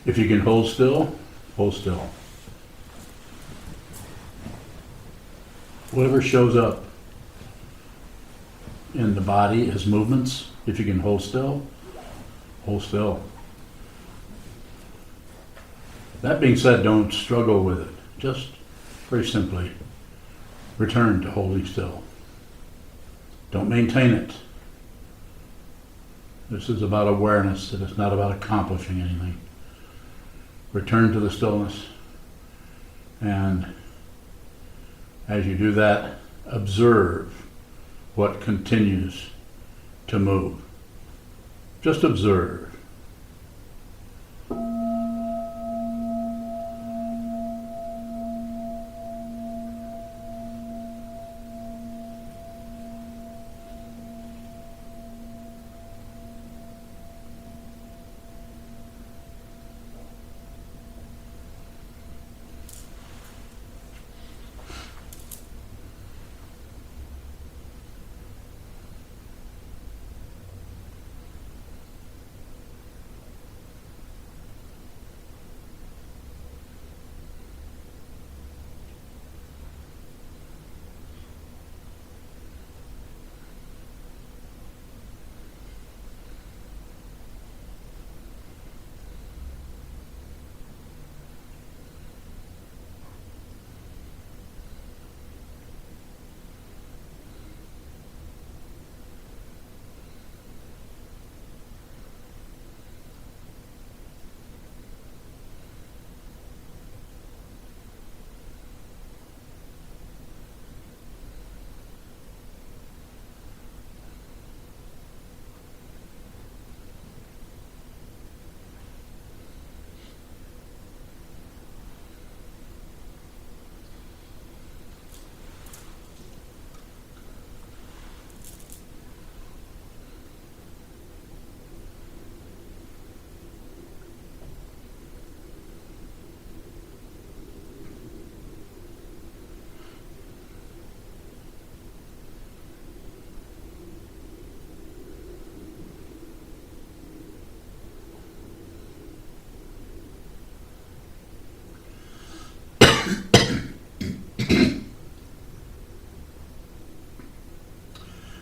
If you can hold still, hold still. Whatever shows up in the body as movements, if you can hold still, hold still. That being said, don't struggle with it. Just very simply return to holding still. Don't maintain it. This is about awareness. It is not about accomplishing anything. Return to the stillness. And as you do that, observe what continues to move. Just observe.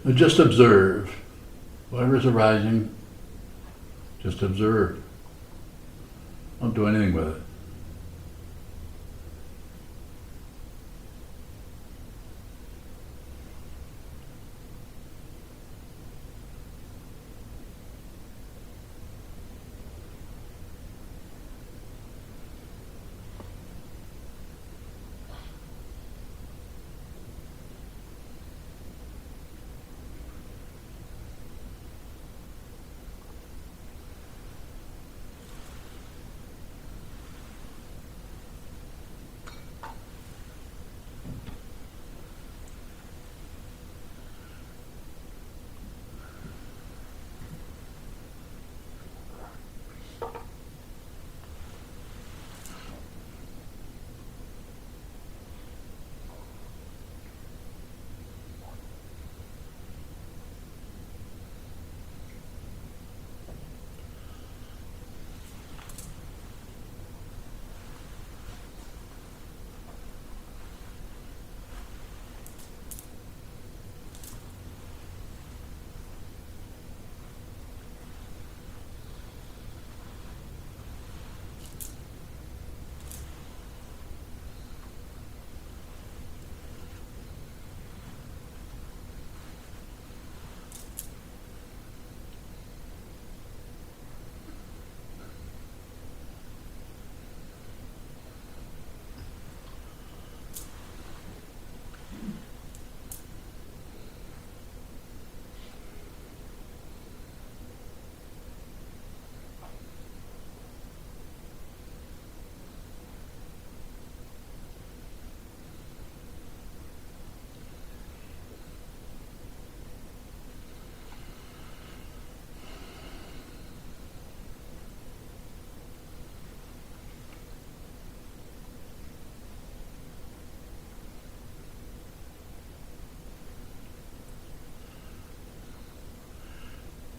But just observe whatever is arising. Just observe. Don't do anything with it.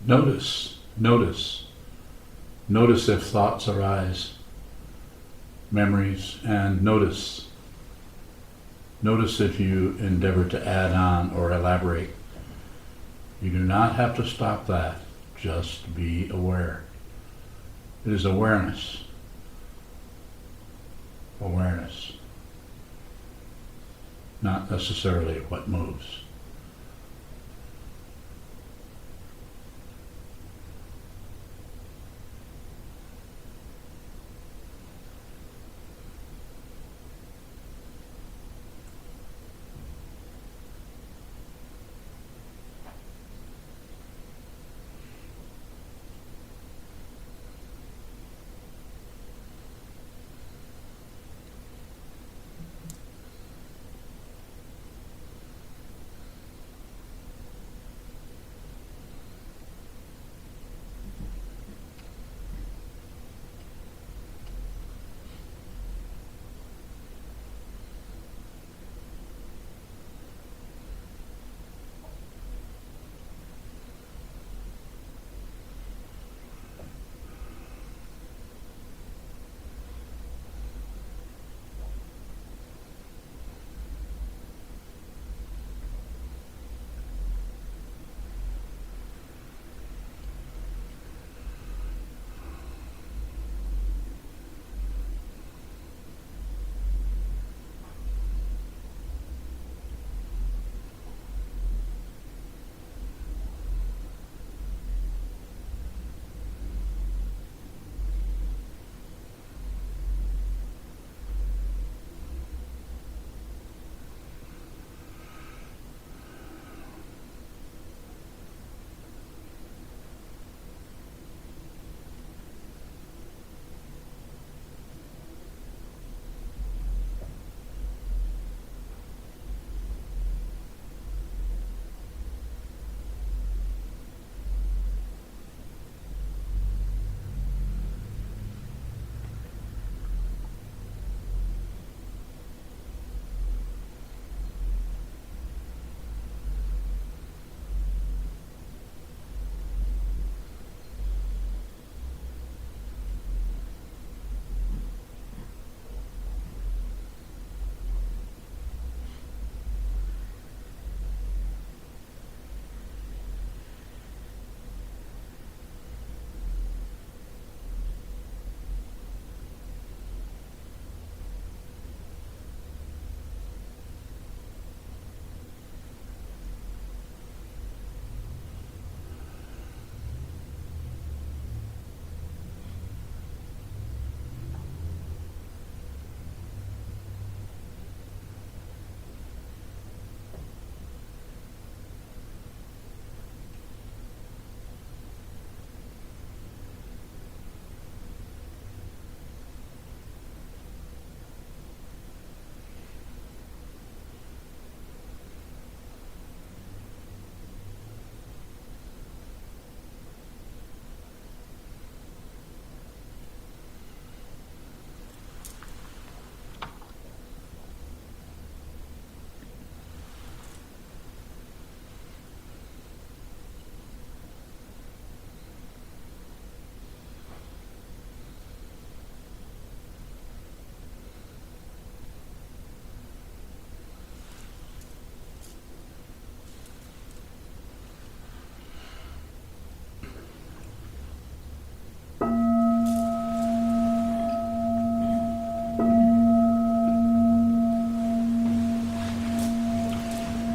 Notice Notice if thoughts arise, memories, and notice if you endeavor to add on or elaborate. You do not have to stop that, just be aware. It is awareness. Awareness. Not necessarily what moves.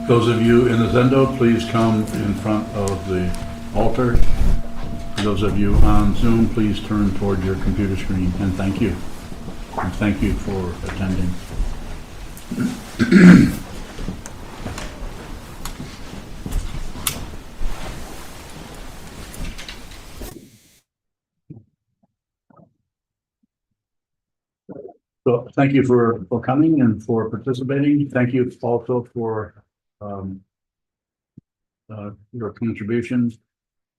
Those of you in the Zendo, please come in front of the altar. For those of you on Zoom, please turn toward your computer screen, and thank you. And thank you for attending. So thank you for coming and for participating. Thank you also for your contributions,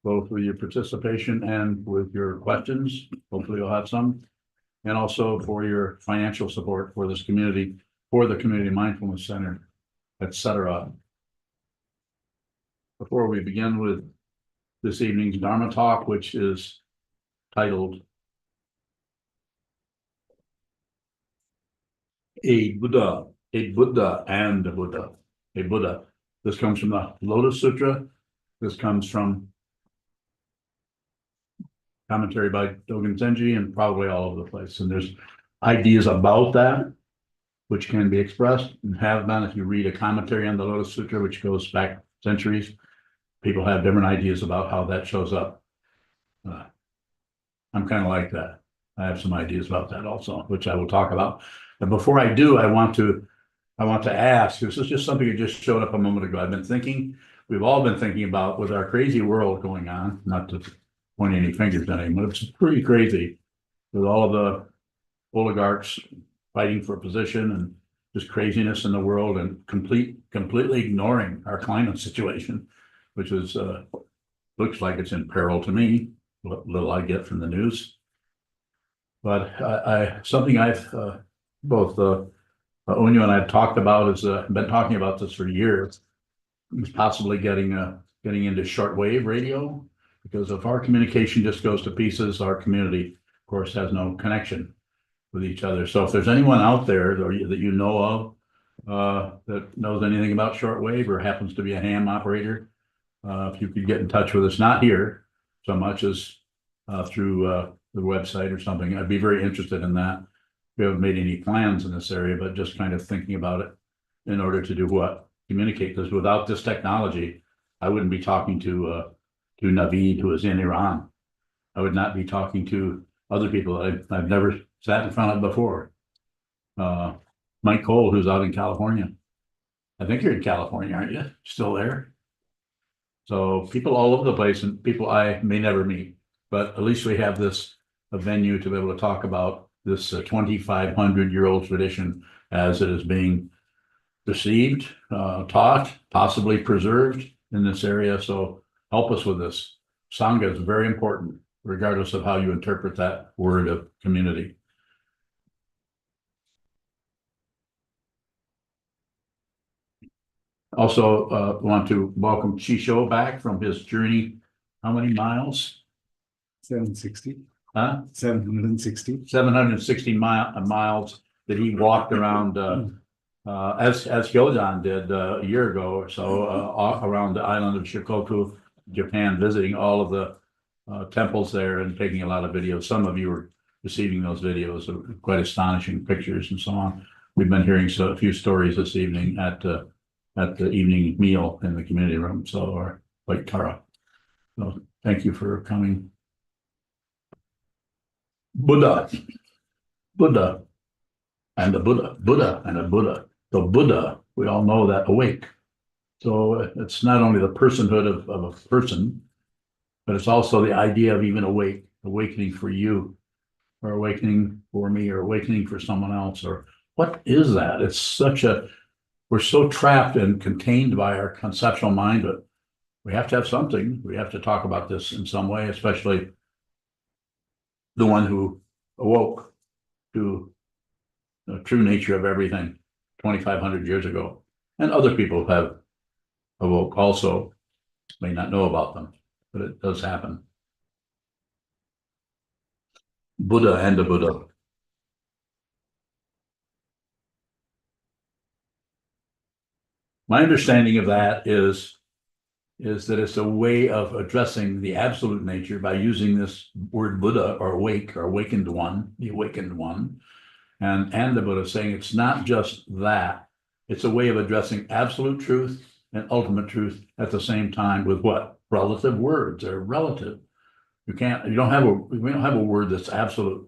both with your participation and with your questions. Hopefully you'll have some. And also for your financial support for this community, for the Community Mindfulness Center, etc. Before we begin with this evening's Dharma talk, which is titled a Buddha and a Buddha, a Buddha. This comes from the Lotus Sutra. This comes from commentary by Dogen Zenji and probably all over the place. And there's ideas about that, which can be expressed and have been. If you read a commentary on the Lotus Sutra, which goes back centuries, people have different ideas about how that shows up. I'm kind of like that. I have some ideas about that also, which I will talk about. And before I do, I want to ask, this is just something that just showed up a moment ago. I've been thinking, we've all been thinking about with our crazy world going on, not to point any fingers at anyone, but it's pretty crazy with all of the oligarchs fighting for position and just craziness in the world and completely ignoring our climate situation, which is looks like it's in peril to me, what little I get from the news. But something I've both Onyo and I've talked about is been talking about this for years, is possibly getting into shortwave radio, because if our communication just goes to pieces, our community, of course, has no connection with each other. So if there's anyone out there that you know of that knows anything about shortwave or happens to be a ham operator, if you could get in touch with us, not here so much as through the website or something, I'd be very interested in that. We haven't made any plans in this area, but just kind of thinking about it in order to do what? Communicate. Because without this technology, I wouldn't be talking to Naveed, who is in Iran. I would not be talking to other people that I've never sat in front of before. Mike Cole, who's out in California. I think you're in California, aren't you? Still there? So people all over the place and people I may never meet, but at least we have this a venue to be able to talk about this 2,500-year-old tradition as it is being received, taught, possibly preserved in this area. So help us with this. Sangha is very important, regardless of how you interpret that word of community. Also, want to welcome Chisho back from his journey. How many miles? 760. Huh? 760. 760 miles that he walked around, as Kyojan did a year ago or so, around the island of Shikoku, Japan, visiting all of the temples there and taking a lot of videos. Some of you are receiving those videos, quite astonishing pictures and so on. We've been hearing a few stories this evening at the evening meal in the community room. So, or like Tara. So thank you for coming. Buddha and a Buddha. The Buddha, we all know that, awake. So it's not only the personhood of a person, but it's also the idea of even awakening for you, or awakening for me, or awakening for someone else, or what is that? It's we're so trapped and contained by our conceptual mind, but we have to have something. We have to talk about this in some way, especially the one who awoke to the true nature of everything 2,500 years ago. And other people have awoke also, may not know about them, but it does happen. Buddha and a Buddha. My understanding of that is that it's a way of addressing the absolute nature by using this word Buddha, or awake, or awakened one, the awakened one, and the Buddha, saying it's not just that. It's a way of addressing absolute truth and ultimate truth at the same time with what? Relative words. They're relative. We don't have a word that's absolute.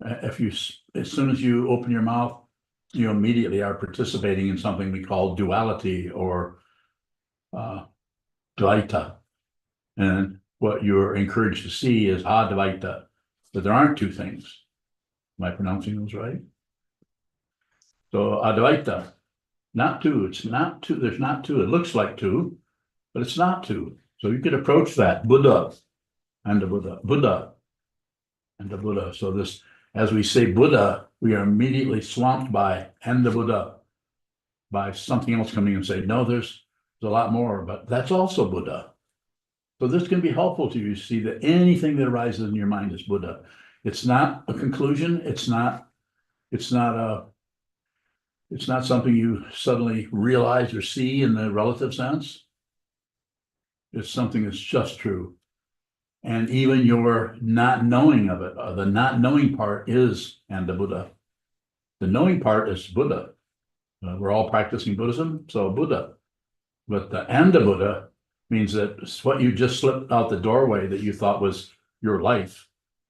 As soon as you open your mouth, you immediately are participating in something we call duality or Dvaita. And what you're encouraged to see is Advaita, but there aren't two things. Am I pronouncing those right? So Advaita, not two. It's not two. There's not two. It looks like two, but it's not two. So you could approach that Buddha and the Buddha, Buddha and the Buddha. So this, as we say Buddha, we are immediately swamped by and the Buddha, by something else coming and say, no, there's a lot more, but that's also Buddha. So this can be helpful to you, see that anything that arises in your mind is Buddha. It's not a conclusion. It's not something you suddenly realize or see in the relative sense. It's something that's just true. And even your not knowing of it, the not knowing part is Anda Buddha. The knowing part is Buddha. We're all practicing Buddhism, so Buddha. But the Anda Buddha means that it's what you just slipped out the doorway that you thought was your life,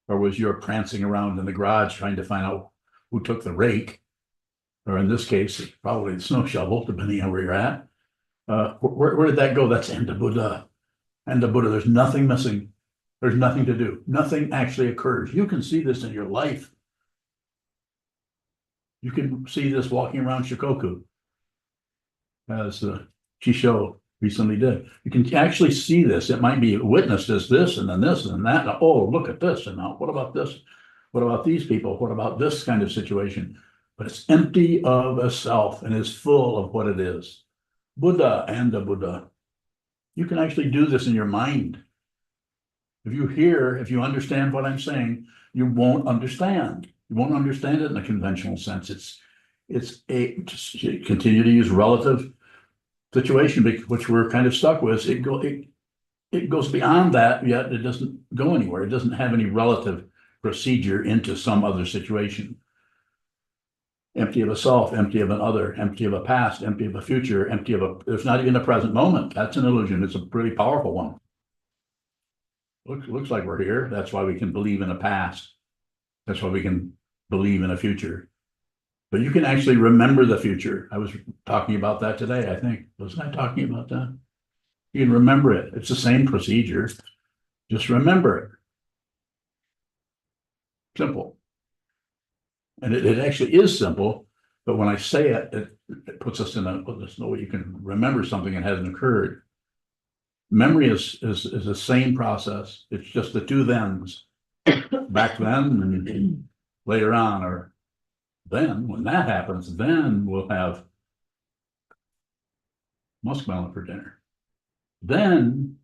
or was your prancing around in the garage trying to find out who took the rake, or in this case, probably the snow shovel, depending on where you're at. Where did that go? That's Anda Buddha. Anda Buddha, there's nothing missing. There's nothing to do. Nothing actually occurs. You can see this in your life. You can see this walking around Shikoku, as Chisho recently did. You can actually see this. It might be witnessed as this and then this and that. Oh, look at this. And now what about this? What about these people? What about this kind of situation? But it's empty of a self and is full of what it is. Buddha and the Buddha. You can actually do this in your mind. If you understand what I'm saying, you won't understand. You won't understand it in a conventional sense. Just continue to use relative situation, which we're kind of stuck with. It goes beyond that, yet it doesn't go anywhere. It doesn't have any relative procedure into some other situation. Empty of a self, empty of an other, empty of a past, empty of a future, there's not even a present moment. That's an illusion. It's a pretty powerful one. Looks like we're here. That's why we can believe in a past. That's why we can believe in a future. But you can actually remember the future. I was talking about that today, I think. Wasn't I talking about that? You can remember it. It's the same procedure. Just remember it. Simple. And it actually is simple, but when I say it, it puts us in there's no way you can remember something that hasn't occurred. Memory is the same process. It's just the two thens. Back then and later on, or then when that happens, then we'll have muskmelon for dinner. Then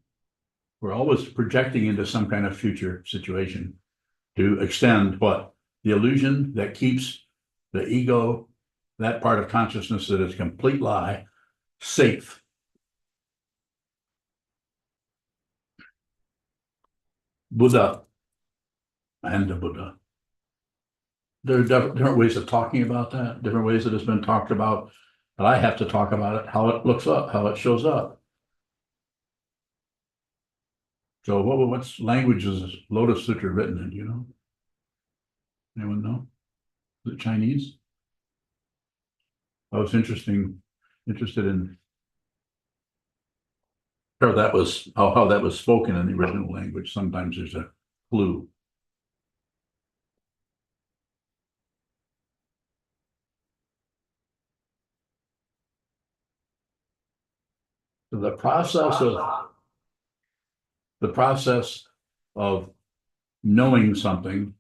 we're always projecting into some kind of future situation to extend what? The illusion that keeps the ego, that part of consciousness that is a complete lie, safe. Buddha and the Buddha. There are different ways of talking about that, different ways that it's been talked about, but I have to talk about it, how it looks up, how it shows up. So what's language is Lotus Sutra written in, you know? Anyone know? Is it Chinese? I was interested in how that was spoken in the original language. Sometimes there's a clue. So the process of knowing something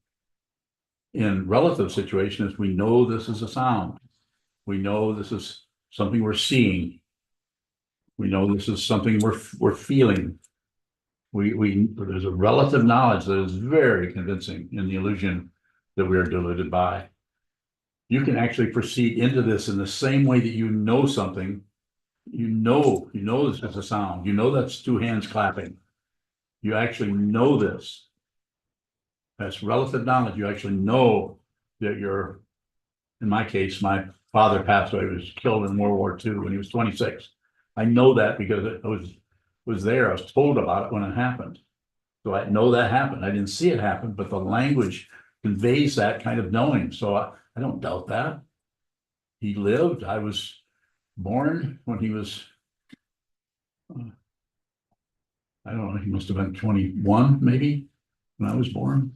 in relative situation is we know this is a sound. We know this is something we're seeing. We know this is something we're feeling. There's a relative knowledge that is very convincing in the illusion that we are deluded by. You can actually proceed into this in the same way that you know something. You know this is a sound. You know that's two hands clapping. You actually know this. That's relative knowledge. You actually know that you're, in my case, my father passed away. He was killed in World War II when he was 26. I know that because it was there. I was told about it when it happened. So I know that happened. I didn't see it happen, but the language conveys that kind of knowing. So I don't doubt that. He lived. I was born when he was, I don't know, he must have been 21 maybe when I was born.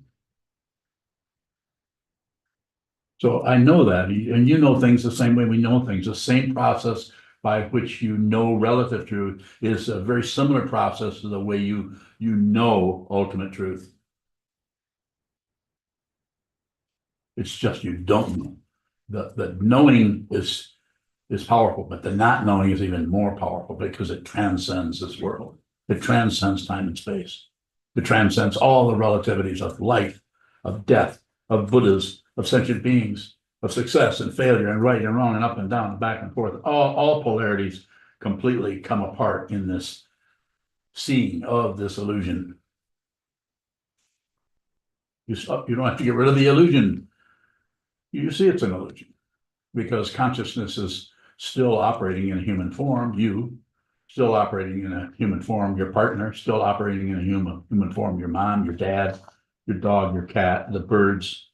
So I know that, and you know things the same way we know things. The same process by which you know relative truth is a very similar process to the way you know ultimate truth. It's just you don't know. The knowing is powerful, but the not knowing is even more powerful because it transcends this world. It transcends time and space. It transcends all the relativities of life, of death, of Buddhas, of sentient beings, of success and failure and right and wrong and up and down and back and forth. All polarities completely come apart in this seeing of this illusion. You don't have to get rid of the illusion. You see it's an illusion because consciousness is still operating in a human form. You still operating in a human form. Your partner still operating in a human form. Your mom, your dad, your dog, your cat, the birds,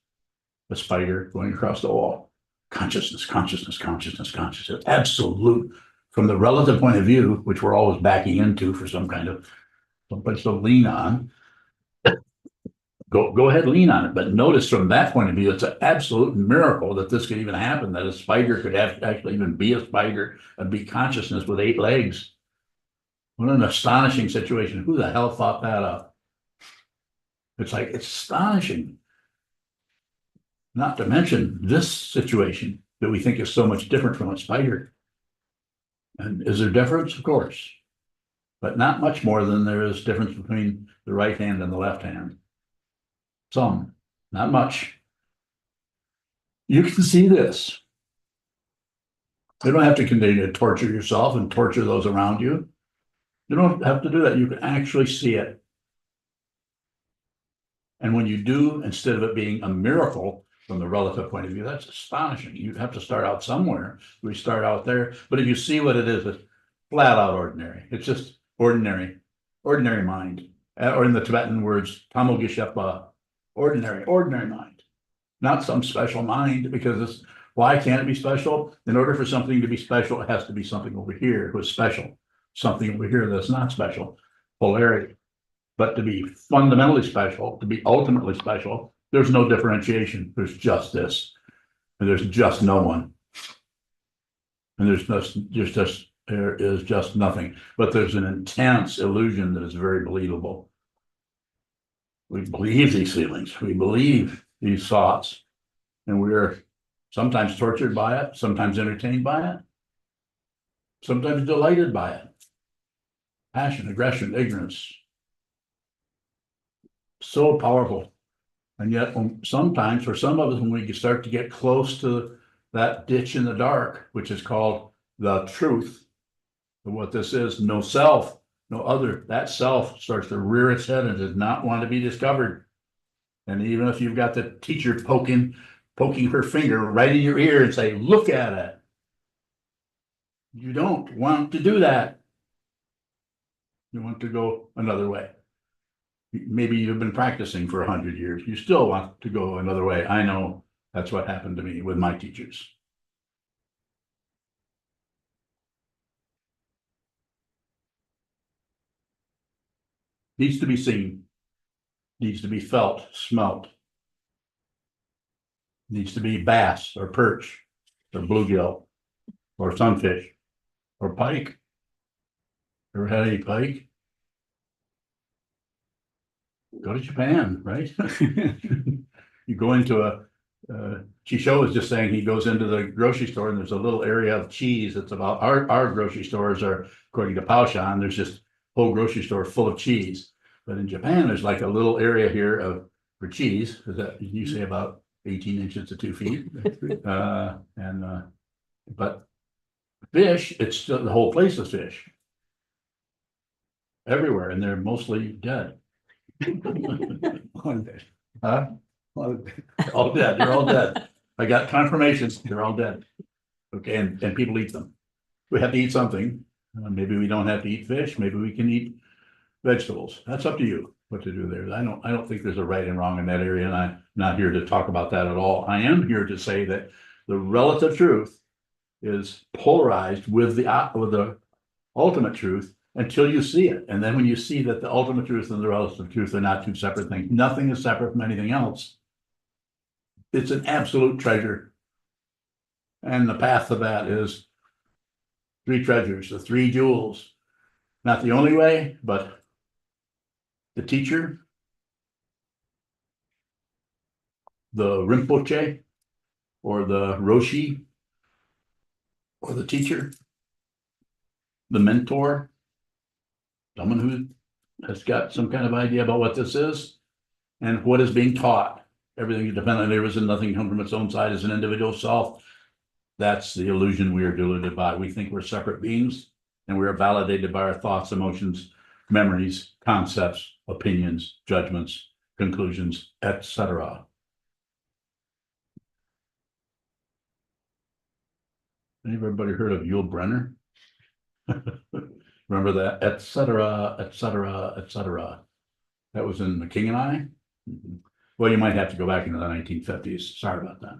the spider going across the wall. Consciousness, consciousness, consciousness, consciousness. Absolute. From the relative point of view, which we're always backing into for some place to lean on. Go ahead, lean on it. But notice from that point of view, it's an absolute miracle that this could even happen, that a spider could actually even be a spider and be consciousness with 8 legs. What an astonishing situation. Who the hell thought that up? It's astonishing. Not to mention this situation that we think is so much different from a spider. And is there difference? Of course. But not much more than there is difference between the right hand and the left hand. Some, not much. You can see this. You don't have to continue to torture yourself and torture those around you. You don't have to do that. You can actually see it. And when you do, instead of it being a miracle from the relative point of view, that's astonishing. You have to start out somewhere. We start out there. But if you see what it is, it's flat out ordinary. It's just ordinary mind. Or in the Tibetan words, tamo geshepa, ordinary mind. Not some special mind, because why can't it be special? In order for something to be special, it has to be something over here what's special. Something over here that's not special. Polarity. But to be fundamentally special, to be ultimately special, there's no differentiation. There's just this. And there's just no one. And there is just nothing. But there's an intense illusion that is very believable. We believe these feelings. We believe these thoughts. And we're sometimes tortured by it, sometimes entertained by it, sometimes delighted by it. Passion, aggression, ignorance. So powerful. And yet sometimes, for some of us, when we start to get close to that ditch in the dark, which is called the truth, and what this is, no self, no other, that self starts to rear its head and does not want to be discovered. And even if you've got the teacher poking her finger right in your ear and say, look at it, you don't want to do that. You want to go another way. Maybe you've been practicing for 100 years. You still want to go another way. I know that's what happened to me with my teachers. Needs to be seen, needs to be felt, smelt. Needs to be bass or perch or bluegill or sunfish or pike. Ever had any pike? Go to Japan, right? You go into Chisho was just saying he goes into the grocery store and there's a little area of cheese. It's about our grocery stores are, according to Paoshan, there's just whole grocery store full of cheese. But in Japan, there's like a little area here for cheese. Is that you say about 18 inches to 2 feet? But fish, it's still, the whole place is fish. Everywhere, and they're mostly dead. All dead. Huh? All dead. All dead. They're all dead. I got confirmations. They're all dead. Okay, and people eat them. We have to eat something. Maybe we don't have to eat fish. Maybe we can eat vegetables. That's up to you what to do there. I don't think there's a right and wrong in that area, and I'm not here to talk about that at all. I am here to say that the relative truth is polarized with the ultimate truth until you see it. And then when you see that the ultimate truth and the relative truth are not two separate things, nothing is separate from anything else. It's an absolute treasure. And the path to that is 3 treasures, the 3 jewels. Not the only way, but the teacher, the Rinpoche, or the Roshi, or the teacher, the mentor, someone who has got some kind of idea about what this is and what is being taught. Everything independently arisen, nothing come from its own side as an individual self. That's the illusion we are deluded by. We think we're separate beings and we are validated by our thoughts, emotions, memories, concepts, opinions, judgments, conclusions, etc. Anybody heard of Yul Brenner? Remember that, etc., etc., etc. That was in The King and I. Well, you might have to go back into the 1950s. Sorry about that.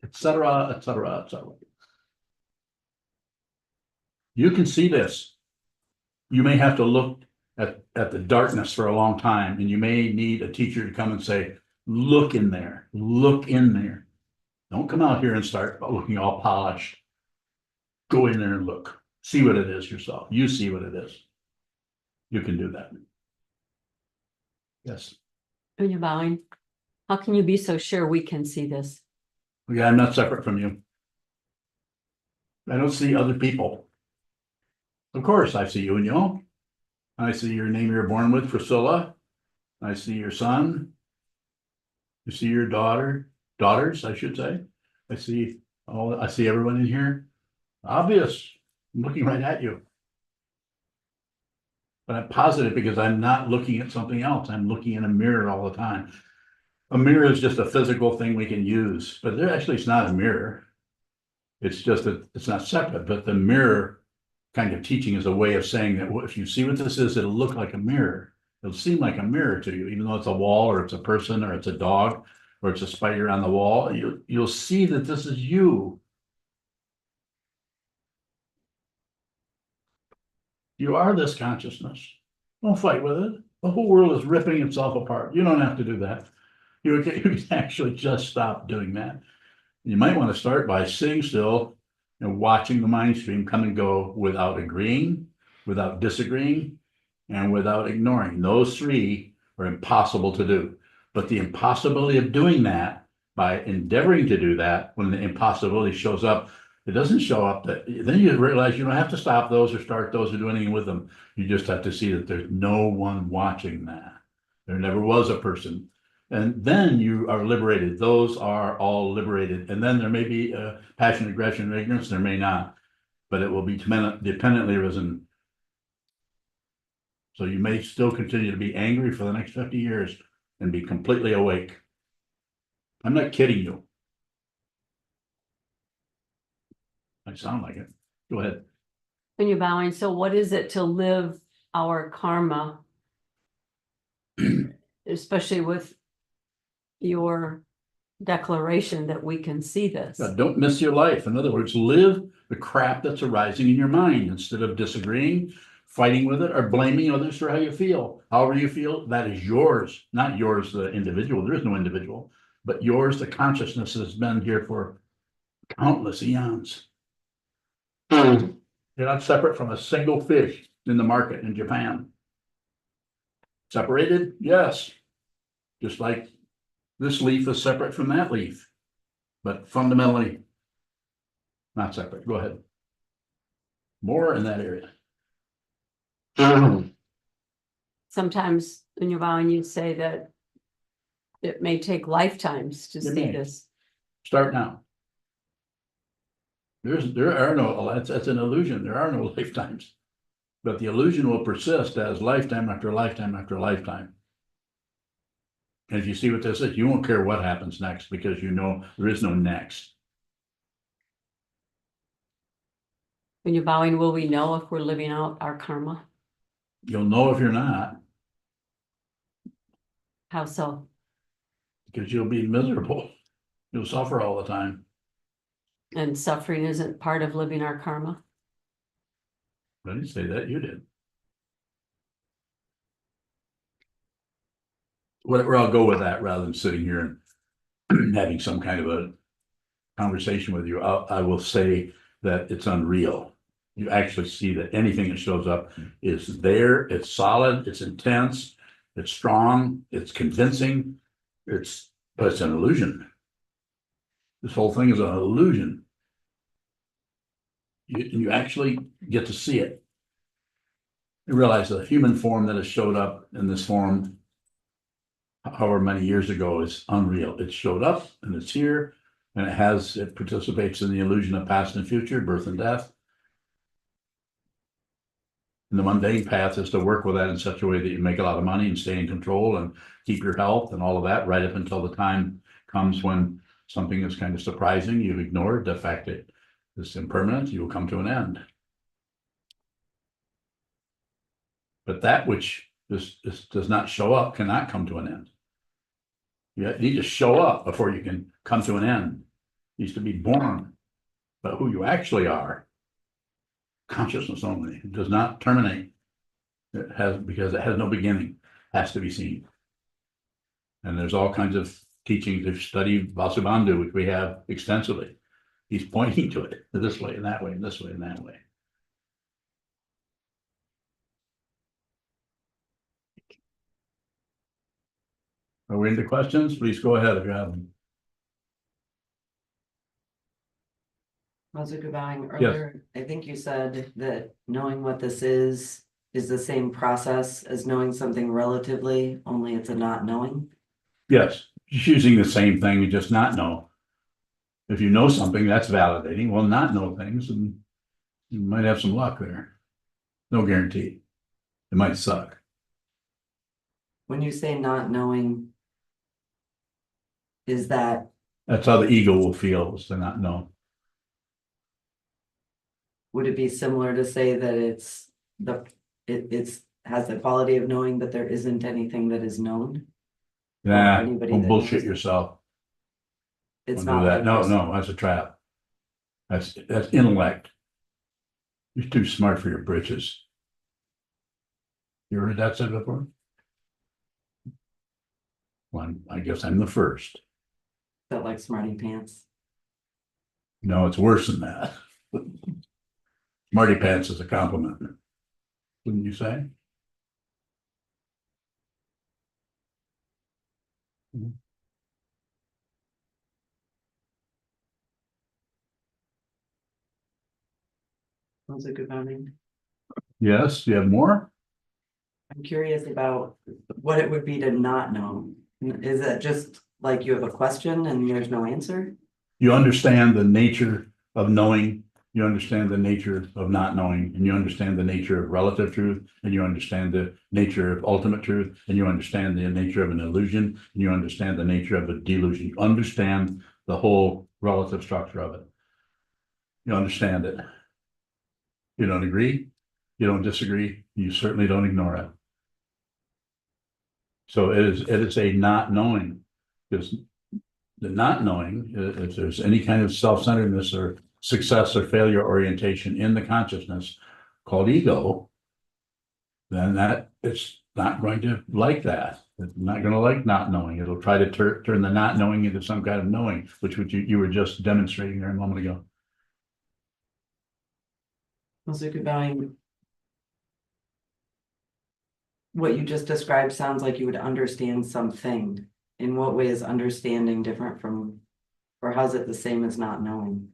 Etc., etc., etc. You can see this. You may have to look at the darkness for a long time, and you may need a teacher to come and say, look in there, look in there. Don't come out here and start looking all polished. Go in there and look. See what it is yourself. You see what it is. You can do that. Yes. When you're bowing, how can you be so sure we can see this? Yeah, I'm not separate from you. I don't see other people. Of course, I see you and you. I see your name you're born with, Priscilla. I see your son. You see your daughters, I should say. I see everyone in here. Obvious. I'm looking right at you. But I'm positive because I'm not looking at something else. I'm looking in a mirror all the time. A mirror is just a physical thing we can use, but it's not a mirror. It's just that it's not separate, but the mirror kind of teaching is a way of saying that if you see what this is, it'll look like a mirror. It'll seem like a mirror to you, even though it's a wall or it's a person or it's a dog or it's a spider on the wall. You'll see that this is you. You are this consciousness. Don't fight with it. The whole world is ripping itself apart. You don't have to do that. You can actually just stop doing that. You might want to start by sitting still and watching the mind stream come and go without agreeing, without disagreeing, and without ignoring. Those three are impossible to do. But the impossibility of doing that, by endeavoring to do that, when the impossibility shows up, it doesn't show up that then you realize you don't have to stop those or start those or do anything with them. You just have to see that there's no one watching that. There never was a person. And then you are liberated. Those are all liberated. And then there may be passion, aggression, and ignorance. There may not, but it will be dependently arisen. So you may still continue to be angry for the next 50 years and be completely awake. I'm not kidding you. I sound like it. Go ahead. When you're bowing, so what is it to live our karma? Especially with your declaration that we can see this. Don't miss your life. In other words, live the crap that's arising in your mind instead of disagreeing, fighting with it, or blaming others for how you feel. However you feel, that is yours, not yours, the individual. There is no individual, but yours, the consciousness has been here for countless eons. You're not separate from a single fish in the market in Japan. Separated? Yes. Just like this leaf is separate from that leaf, but fundamentally not separate. Go ahead. More in that area. Sometimes when you're bowing, you say that it may take lifetimes to It see may. this. Start now. There are no, that's an illusion. There are no lifetimes. But the illusion will persist as lifetime after lifetime after lifetime. And if you see what this is, you won't care what happens next because you know there is no next. When you're bowing, will we know if we're living out our karma? You'll know if you're not, How so? because you'll be miserable. You'll suffer all the time. And suffering isn't part of living our karma? I didn't say that, you did. Whatever, I'll go with that rather than sitting here and having some kind of a conversation with you. I will say that it's unreal. You actually see that anything that shows up is there, it's solid, it's intense, it's strong, it's convincing, but it's an illusion. This whole thing is an illusion. You actually get to see it. You realize the human form that has showed up in this form however many years ago is unreal. It showed up and it's here, and it participates in the illusion of past and future, birth and death. And the mundane path is to work with that in such a way that you make a lot of money and stay in control and keep your health and all of that, right up until the time comes when something is kind of surprising. You've ignored the fact that it's impermanent, you will come to an end. But that which does not show up cannot come to an end. You need to show up before you can come to an end. You needs to be born. But who you actually are, consciousness only, it does not terminate. Because it has no beginning, has to be seen. And there's all kinds of teachings. If you study Vasubandhu, which we have extensively, he's pointing to it this way and that way and this way and that way. Are we into questions? Please go ahead if you have them. Sokuzan, Yes. earlier, I think you said that knowing what this is the same process as knowing something relatively, only it's a not knowing. Yes, just using the same thing, you just not know. If you know something, that's validating. Well, not know things, and you might have some luck there. No guarantee. It might suck. When you say not knowing, is that, That's how the ego will feel, is to not know. would it be similar to say that it's has the quality of knowing, but there isn't anything that is known? Nah, anybody don't that bullshit knows. yourself. It's Don't do not that. like No, there's- no, that's a trap. That's intellect. You're too smart for your britches. You heard that said before? Well, I guess I'm the first. that like smarty pants. No, it's worse than that. Smarty pants is a compliment. Wouldn't you say? Sokuzan. Yes, you have more? I'm curious about what it would be to not know. Is it just like you have a question and there's no answer? You understand the nature of knowing, you understand the nature of not knowing, and you understand the nature of relative truth, and you understand the nature of ultimate truth, and you understand the nature of an illusion, and you understand the nature of a delusion. You understand the whole relative structure of it. You understand it. You don't agree, you don't disagree, you certainly don't ignore it. So it is a not knowing, because the not knowing, if there's any kind of self-centeredness or success or failure orientation in the consciousness called ego, then that it's not going to like that. It's not going to like not knowing. It'll try to turn the not knowing into some kind of knowing, which you were just demonstrating there a moment ago. Sokuzan, what you just described sounds like you would understand something. In what way is understanding different from, or how's it the same as not knowing?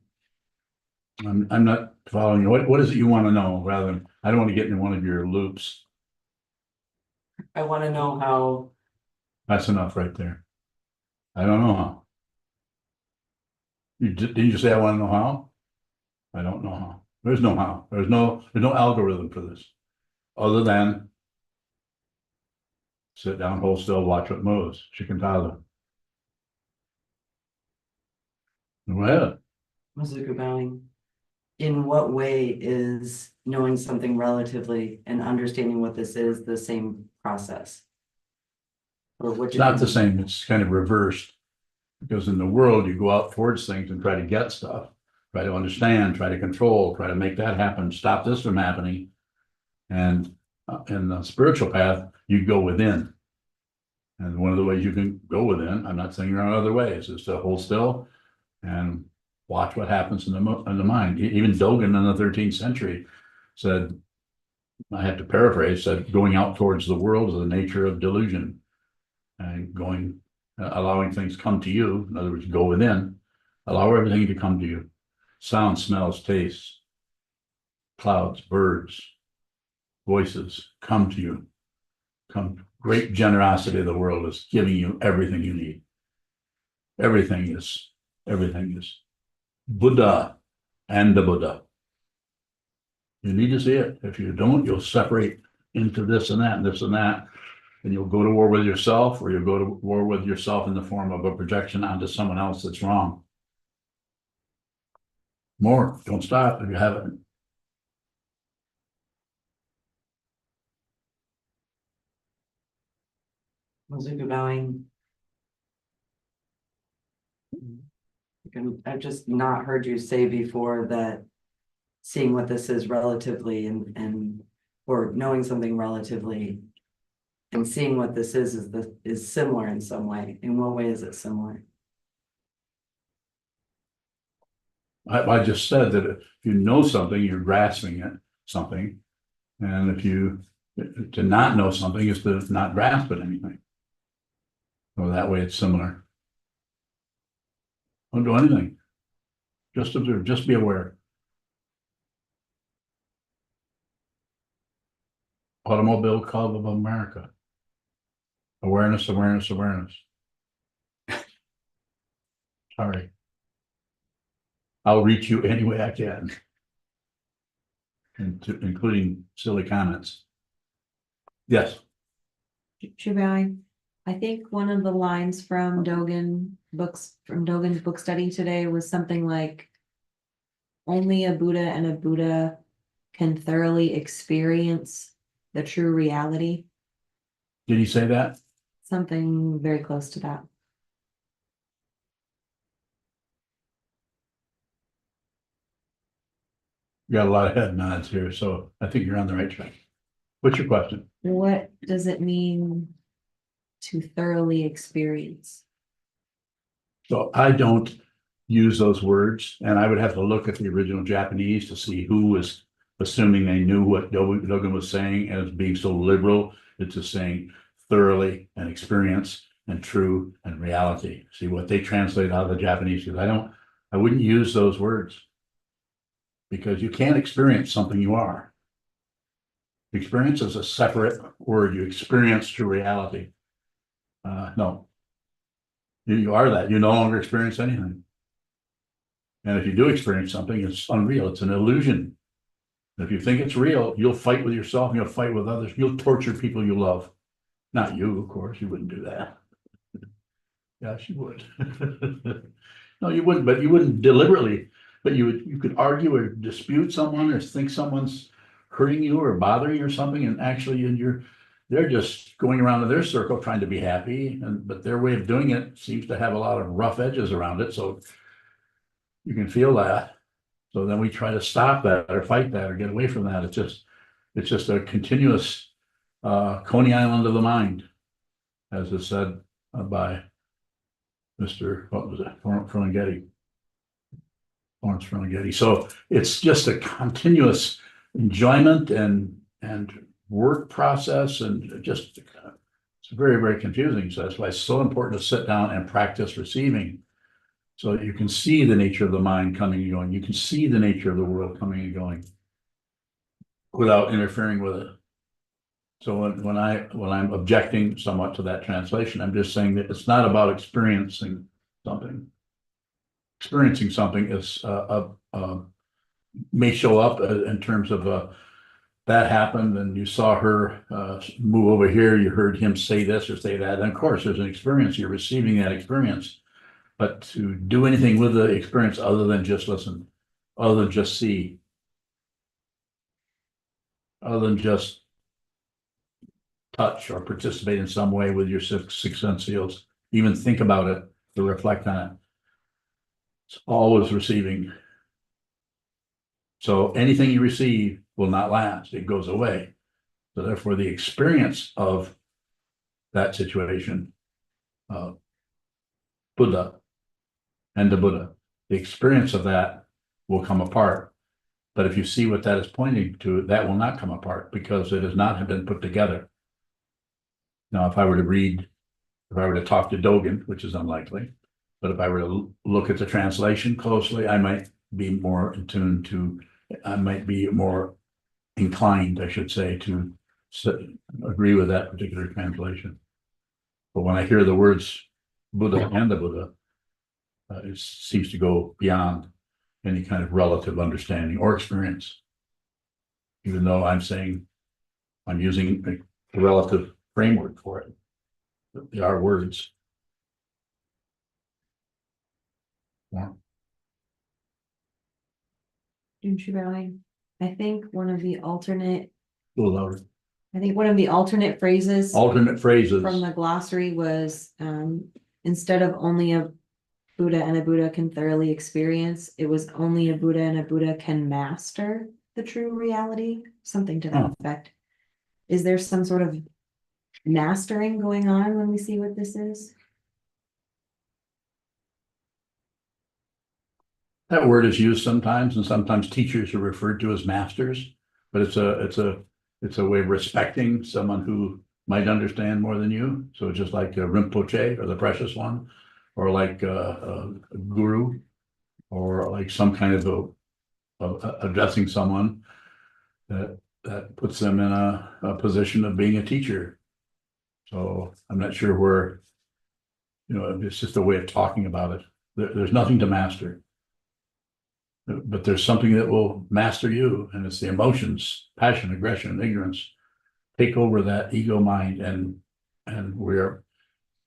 I'm not following you. What is it you want to know rather than, I don't want to get in one of your loops. I want to know how, That's enough right there. I don't know how. Didn't you say I want to know how? I don't know how. There's no how. There's no algorithm for this. Other than sit down, hold still, watch what moves. Shikantaza. Go ahead. Sokuzan, in what way is knowing something relatively and understanding what this is the same process? Or what It's not the same. It's kind of reversed. Because in the world, you go out towards things and try to get stuff, try to understand, try to control, try to make that happen, stop this from happening. And in the spiritual path, you go within. And one of the ways you can go within, I'm not saying there are other ways, is to hold still and watch what happens in the mind. Even Dogen in the 13th century said, I have to paraphrase, said, going out towards the world is the nature of delusion. And going, allowing things come to you, in other words, go within, allow everything to come to you. Sound, smells, tastes, clouds, birds, voices come to you. Great generosity of the world is giving you everything you need. Everything is Buddha and the Buddha. You need to see it. If you don't, you'll separate into this and that and this and that. And you'll go to war with yourself, or you'll go to war with yourself in the form of a projection onto someone else that's wrong. More, don't stop if you haven't. Mizuki bowing. I've just not heard you say before that seeing what this is relatively and or knowing something relatively and seeing what this is similar in some way. In what way is it similar? I just said that if you know something, you're grasping it, something. And if you, to not know something is to not grasp at anything. So that way it's similar. Don't do anything. Just observe, just be aware. Automobile Club of America. Awareness, awareness, awareness. Sorry. I'll reach you any way I can. Including silly comments. Yes, Shubhai, I think one of the lines from Dogen's book study today was something like only a Buddha and a Buddha can thoroughly experience the true reality. did he say that? Something very close to that. You got a lot of head nods here, so I think you're on the right track. What's your question? What does it mean to thoroughly experience? So I don't use those words, and I would have to look at the original Japanese to see who was assuming they knew what Dogen was saying as being so liberal. It's just saying thoroughly and experience and true and reality. See what they translate out of the Japanese, because I wouldn't use those words. Because you can't experience something you are. Experience is a separate word. You experience true reality. No. You are that. You no longer experience anything. And if you do experience something, it's unreal. It's an illusion. If you think it's real, you'll fight with yourself and you'll fight with others. You'll torture people you love. Not you, of course. You wouldn't do that. Yes, you would. No, you wouldn't, but you wouldn't deliberately. But you could argue or dispute someone or think someone's hurting you or bothering you or something, and actually they're just going around in their circle trying to be happy, but their way of doing it seems to have a lot of rough edges around it, so you can feel that. So then we try to stop that or fight that or get away from that. It's just a continuous Coney Island of the mind, as is said by Mr. What was it? Ferlinghetti. Lawrence Ferlinghetti. So it's just a continuous enjoyment and work process, and just it's very, very confusing. So that's why it's so important to sit down and practice receiving, so that you can see the nature of the mind coming and going. You can see the nature of the world coming and going without interfering with it. So when I'm objecting somewhat to that translation, I'm just saying that it's not about experiencing something. Experiencing something is may show up in terms of that happened and you saw her move over here, you heard him say this or say that, and of course there's an experience, you're receiving that experience, but to do anything with the experience other than just listen, other than just see, other than just touch or participate in some way with your six sense fields, even think about it, to reflect on it. It's always receiving. So anything you receive will not last. It goes away. So therefore, the experience of that situation, Buddha and the Buddha, the experience of that will come apart. But if you see what that is pointing to, that will not come apart because it has not been put together. Now, if I were to talk to Dogen, which is unlikely, but if I were to look at the translation closely, I might be more in tune to, I might be more inclined, I should say, to agree with that particular translation. But when I hear the words Buddha and the Buddha, it seems to go beyond any kind of relative understanding or experience. Even though I'm saying I'm using a relative framework for it. They are words. Yeah. I think one of the alternate, A little louder. I think one of the alternate phrases Alternate phrases. from the glossary was, instead of only a Buddha and a Buddha can thoroughly experience, it was only a Buddha and a Buddha can master the true reality, something to that Oh. effect. Is there some sort of mastering going on when we see what this is? That word is used sometimes, and sometimes teachers are referred to as masters, but it's a way of respecting someone who might understand more than you. So just like a Rinpoche or the Precious One, or like a guru, or like some kind of addressing someone that puts them in a position of being a teacher. So I'm not sure where, it's just a way of talking about it. There's nothing to master. But there's something that will master you, and it's the emotions, passion, aggression, and ignorance take over that ego mind, and we're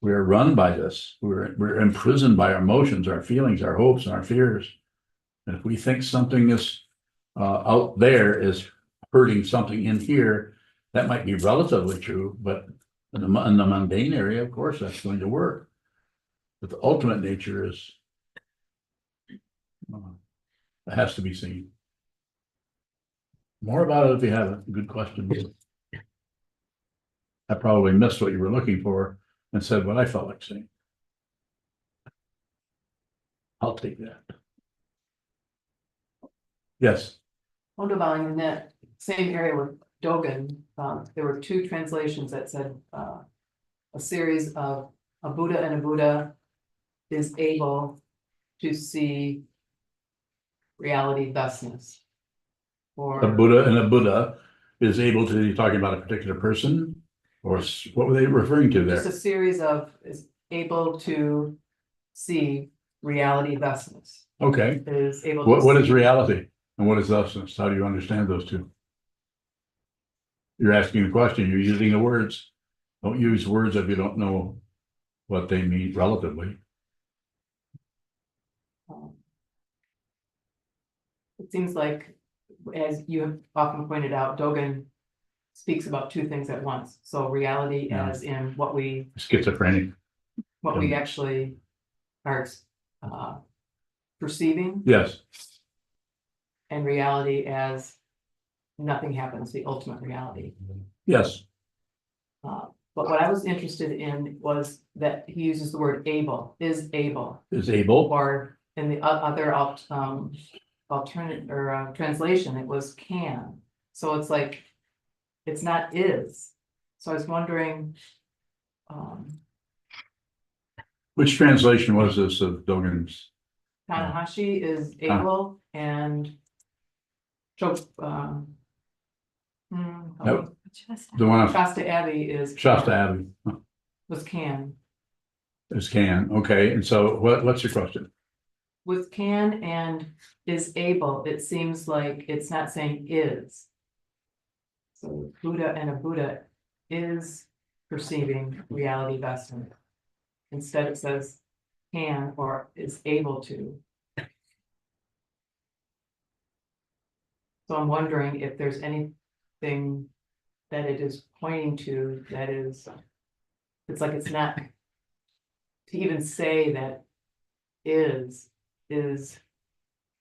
run by this. We're imprisoned by our emotions, our feelings, our hopes, and our fears. And if we think something is out there is hurting something in here, that might be relatively true, but in the mundane area, of course, that's going to work. But the ultimate nature is it has to be seen. More about it if you have a good question. I probably missed what you were looking for and said what I felt like saying. I'll take that. Yes. Wonderful, in that same area with Dogen, there were two translations that said, a series of a Buddha and a Buddha is able to see reality thusness. A Or Buddha and a Buddha is able to, you're talking about a particular person, or what were they referring to just there? a series of is able to see reality thusness. Okay, Is able to what is see- reality and what is thusness? How do you understand those two? You're asking the question, you're using the words. Don't use words if you don't know what they mean relatively. It seems like, as you have often pointed out, Dogen speaks about two things at once. So reality Yeah. as in what we Schizophrenic. actually are perceiving, Yes, and reality as nothing happens, the ultimate reality. yes, But what I was interested in was that he uses the word able, is able, is able. or in the other alternate or translation, it was can. So it's like, it's not is. So I was wondering, Which translation was this of Dogen's? Tanahashi is able and Nope. The one of Shasta Abbey is Shasta Abbey was can. is can. Okay, and so what's your question? With can and is able, it seems like it's not saying is. So Buddha and a Buddha is perceiving reality vestment. Instead it says can or is able to. So I'm wondering if there's anything that it is pointing to that is, it's like it's not, to even say that is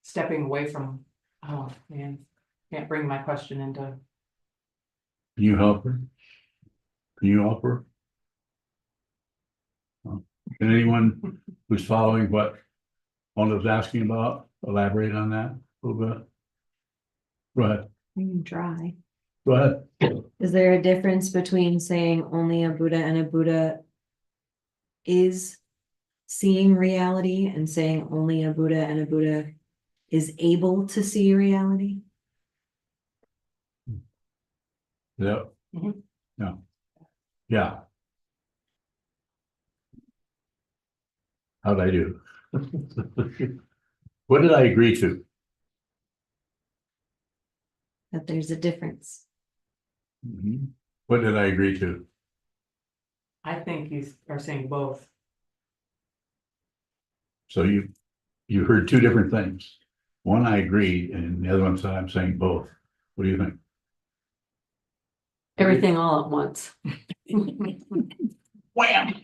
stepping away from, oh man, can't bring my question into. Can you help her? Can you help her? Can anyone who's following what one was asking about elaborate on that a little bit? Go ahead. I can try. Go ahead. Is there a difference between saying only a Buddha and a Buddha is seeing reality and saying only a Buddha and a Buddha is able to see reality? Yep. Mhm. Yeah. Yeah. How'd I do? What did I agree to? That there's a difference. Mhm. What did I agree to? I think you are saying both. So you heard two different things. One I agreed, and the other one said I'm saying both. What do you think? Everything all at once. Wham!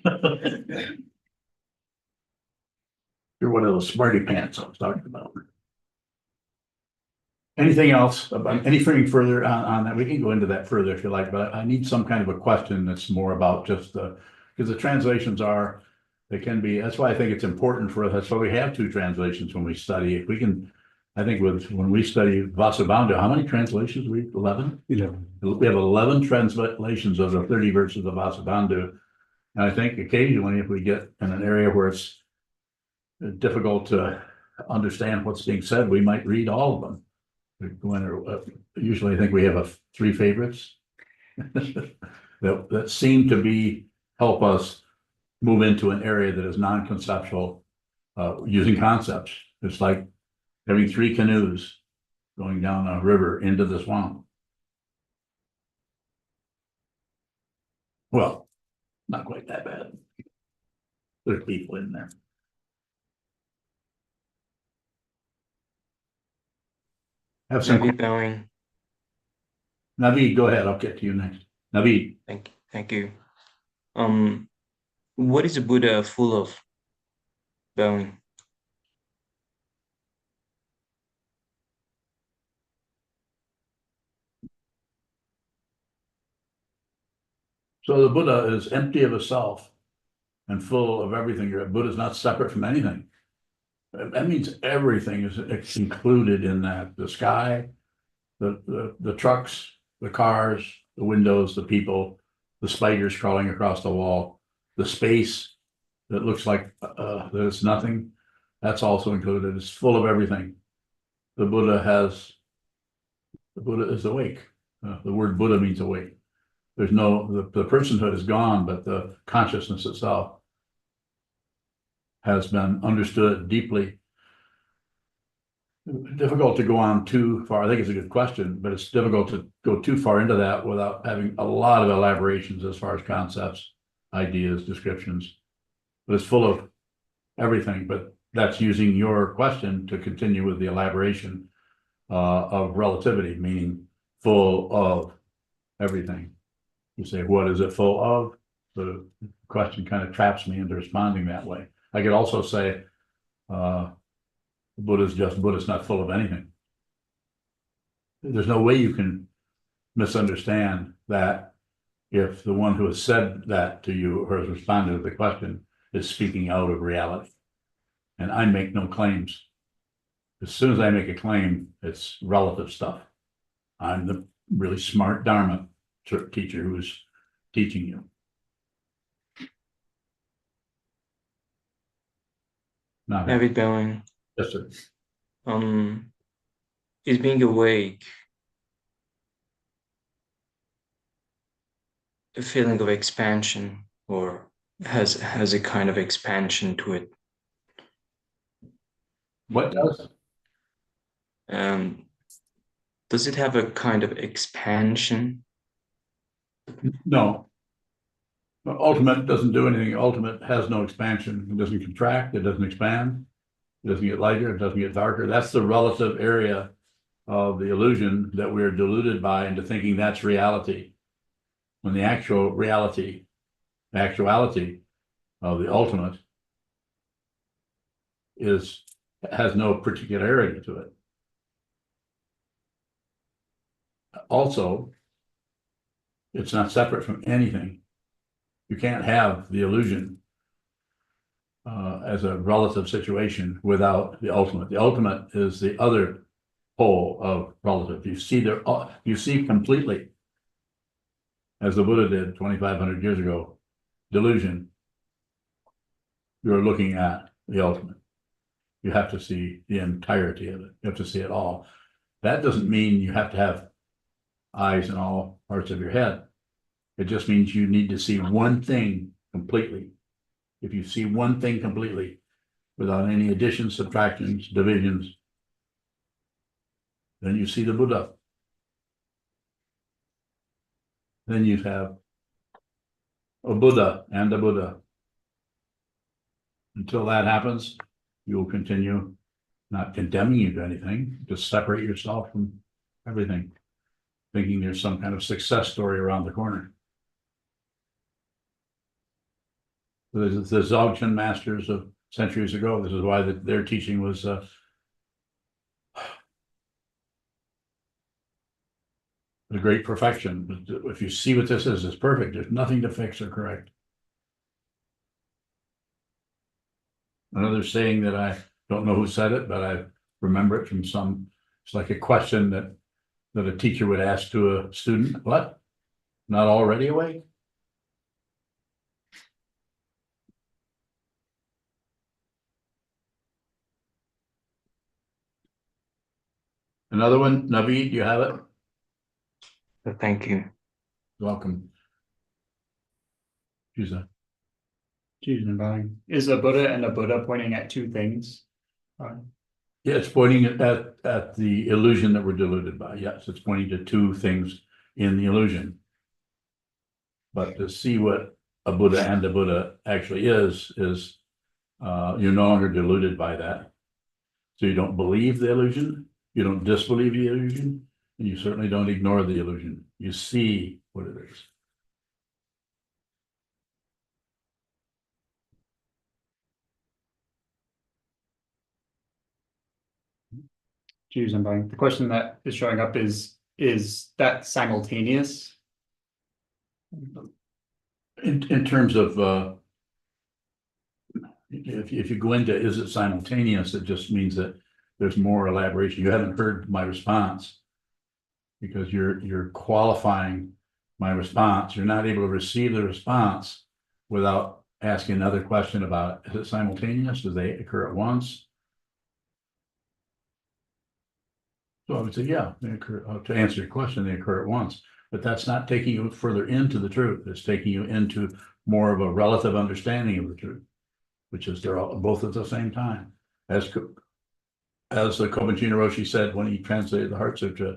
You're one of those smarty pants I was talking about. Anything else, anything further on that? We can go into that further if you like, but I need some kind of a question that's more about just because the translations are, they can be, that's why I think it's important for us. That's why we have two translations when we study. If we can, I think when we study Vasubandhu, how many translations? 11? 11. We have 11 translations of the 30 verses of Vasubandhu. And I think occasionally if we get in an area where it's difficult to understand what's being said, we might read all of them. Usually I think we have three favorites that seem to be help us move into an area that is non-conceptual using concepts. It's like having three canoes going down a river into the swamp. Well, not quite that bad. There's people in there. Have some, Navid bowing. Naveed, go ahead. I'll get to you next. Naveed. Thank you. What is a Buddha full of? Bowing. So the Buddha is empty of itself and full of everything. Buddha is not separate from anything. That means everything is included in that. The sky, the trucks, the cars, the windows, the people, the spiders crawling across the wall, the space that looks like that it's nothing. That's also included. It's full of everything. The Buddha is awake. The word Buddha means awake. There's the personhood is gone, but the consciousness itself has been understood deeply. Difficult to go on too far. I think it's a good question, but it's difficult to go too far into that without having a lot of elaborations as far as concepts, ideas, descriptions. But it's full of everything. But that's using your question to continue with the elaboration of relativity, meaning full of everything. You say, what is it full of? The question kind of traps me into responding that way. I could also say, Buddha's just Buddha, it's not full of anything. There's no way you can misunderstand that if the one who has said that to you or has responded to the question is speaking out of reality. And I make no claims. As soon as I make a claim, it's relative stuff. I'm the really smart Dharma teacher who's teaching you. Not it. Navid bowing. Yes, sir. Is being awake a feeling of expansion, or has a kind of expansion to it? What does? Does it have a kind of expansion? No. Ultimate doesn't do anything. Ultimate has no expansion. It doesn't contract. It doesn't expand. It doesn't get lighter. It doesn't get darker. That's the relative area of the illusion that we're deluded by into thinking that's reality. When the actual reality, the actuality of the ultimate has no particularity to it. Also, it's not separate from anything. You can't have the illusion as a relative situation without the ultimate. The ultimate is the other pole of relative. You see completely, as the Buddha did 2,500 years ago, delusion. You're looking at the ultimate. You have to see the entirety of it. You have to see it all. That doesn't mean you have to have eyes in all parts of your head. It just means you need to see one thing completely. If you see one thing completely, without any additions, subtractions, divisions, then you see the Buddha. Then you have a Buddha and a Buddha. Until that happens, you will continue not condemning you to anything, just separate yourself from everything, thinking there's some kind of success story around the corner. The Dzogchen masters of centuries ago, this is why their teaching was the great perfection. But if you see what this is, it's perfect. There's nothing to fix or correct. Another saying that I don't know who said it, but I remember it from it's like a question that a teacher would ask to a student. What? Not already awake? Another one, Naveed, you have it? Thank you. Welcome. Is a Buddha and a Buddha pointing at two things? Yeah, it's pointing at the illusion that we're deluded by. Yes, it's pointing to two things in the illusion. But to see what a Buddha and a Buddha actually is you're no longer deluded by that. So you don't believe the illusion, you don't disbelieve the illusion, and you certainly don't ignore the illusion. You see what it is. The question that is showing up is that simultaneous? In terms of if you go into is it simultaneous, it just means that there's more elaboration. You haven't heard my response because you're qualifying my response. You're not able to receive the response without asking another question about it. Is it simultaneous? Do they occur at once? So I would say, yeah, they occur. To answer your question, they occur at once, but that's not taking you further into the truth. It's taking you into more of a relative understanding of the truth, which is they're all, both at the same time. As the Kobunjin Roshi said when he translated the Heart Sutra,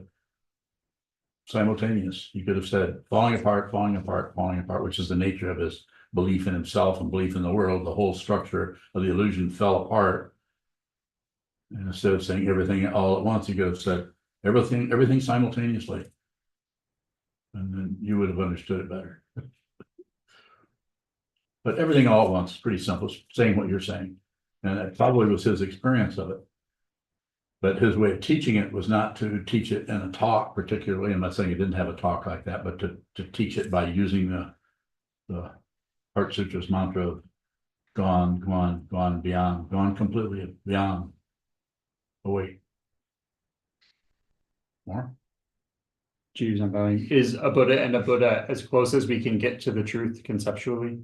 simultaneous. He could have said falling apart, falling apart, falling apart, which is the nature of his belief in himself and belief in the world. The whole structure of the illusion fell apart. And instead of saying everything all at once, he could have said everything simultaneously. And then you would have understood it better. But everything all at once is pretty simple, saying what you're saying. And that probably was his experience of it. But his way of teaching it was not to teach it in a talk, particularly. I'm not saying he didn't have a talk like that, but to teach it by using the Heart Sutra's mantra of gone, gone, gone beyond, gone completely beyond. Away. More? Is a Buddha and a Buddha as close as we can get to the truth conceptually?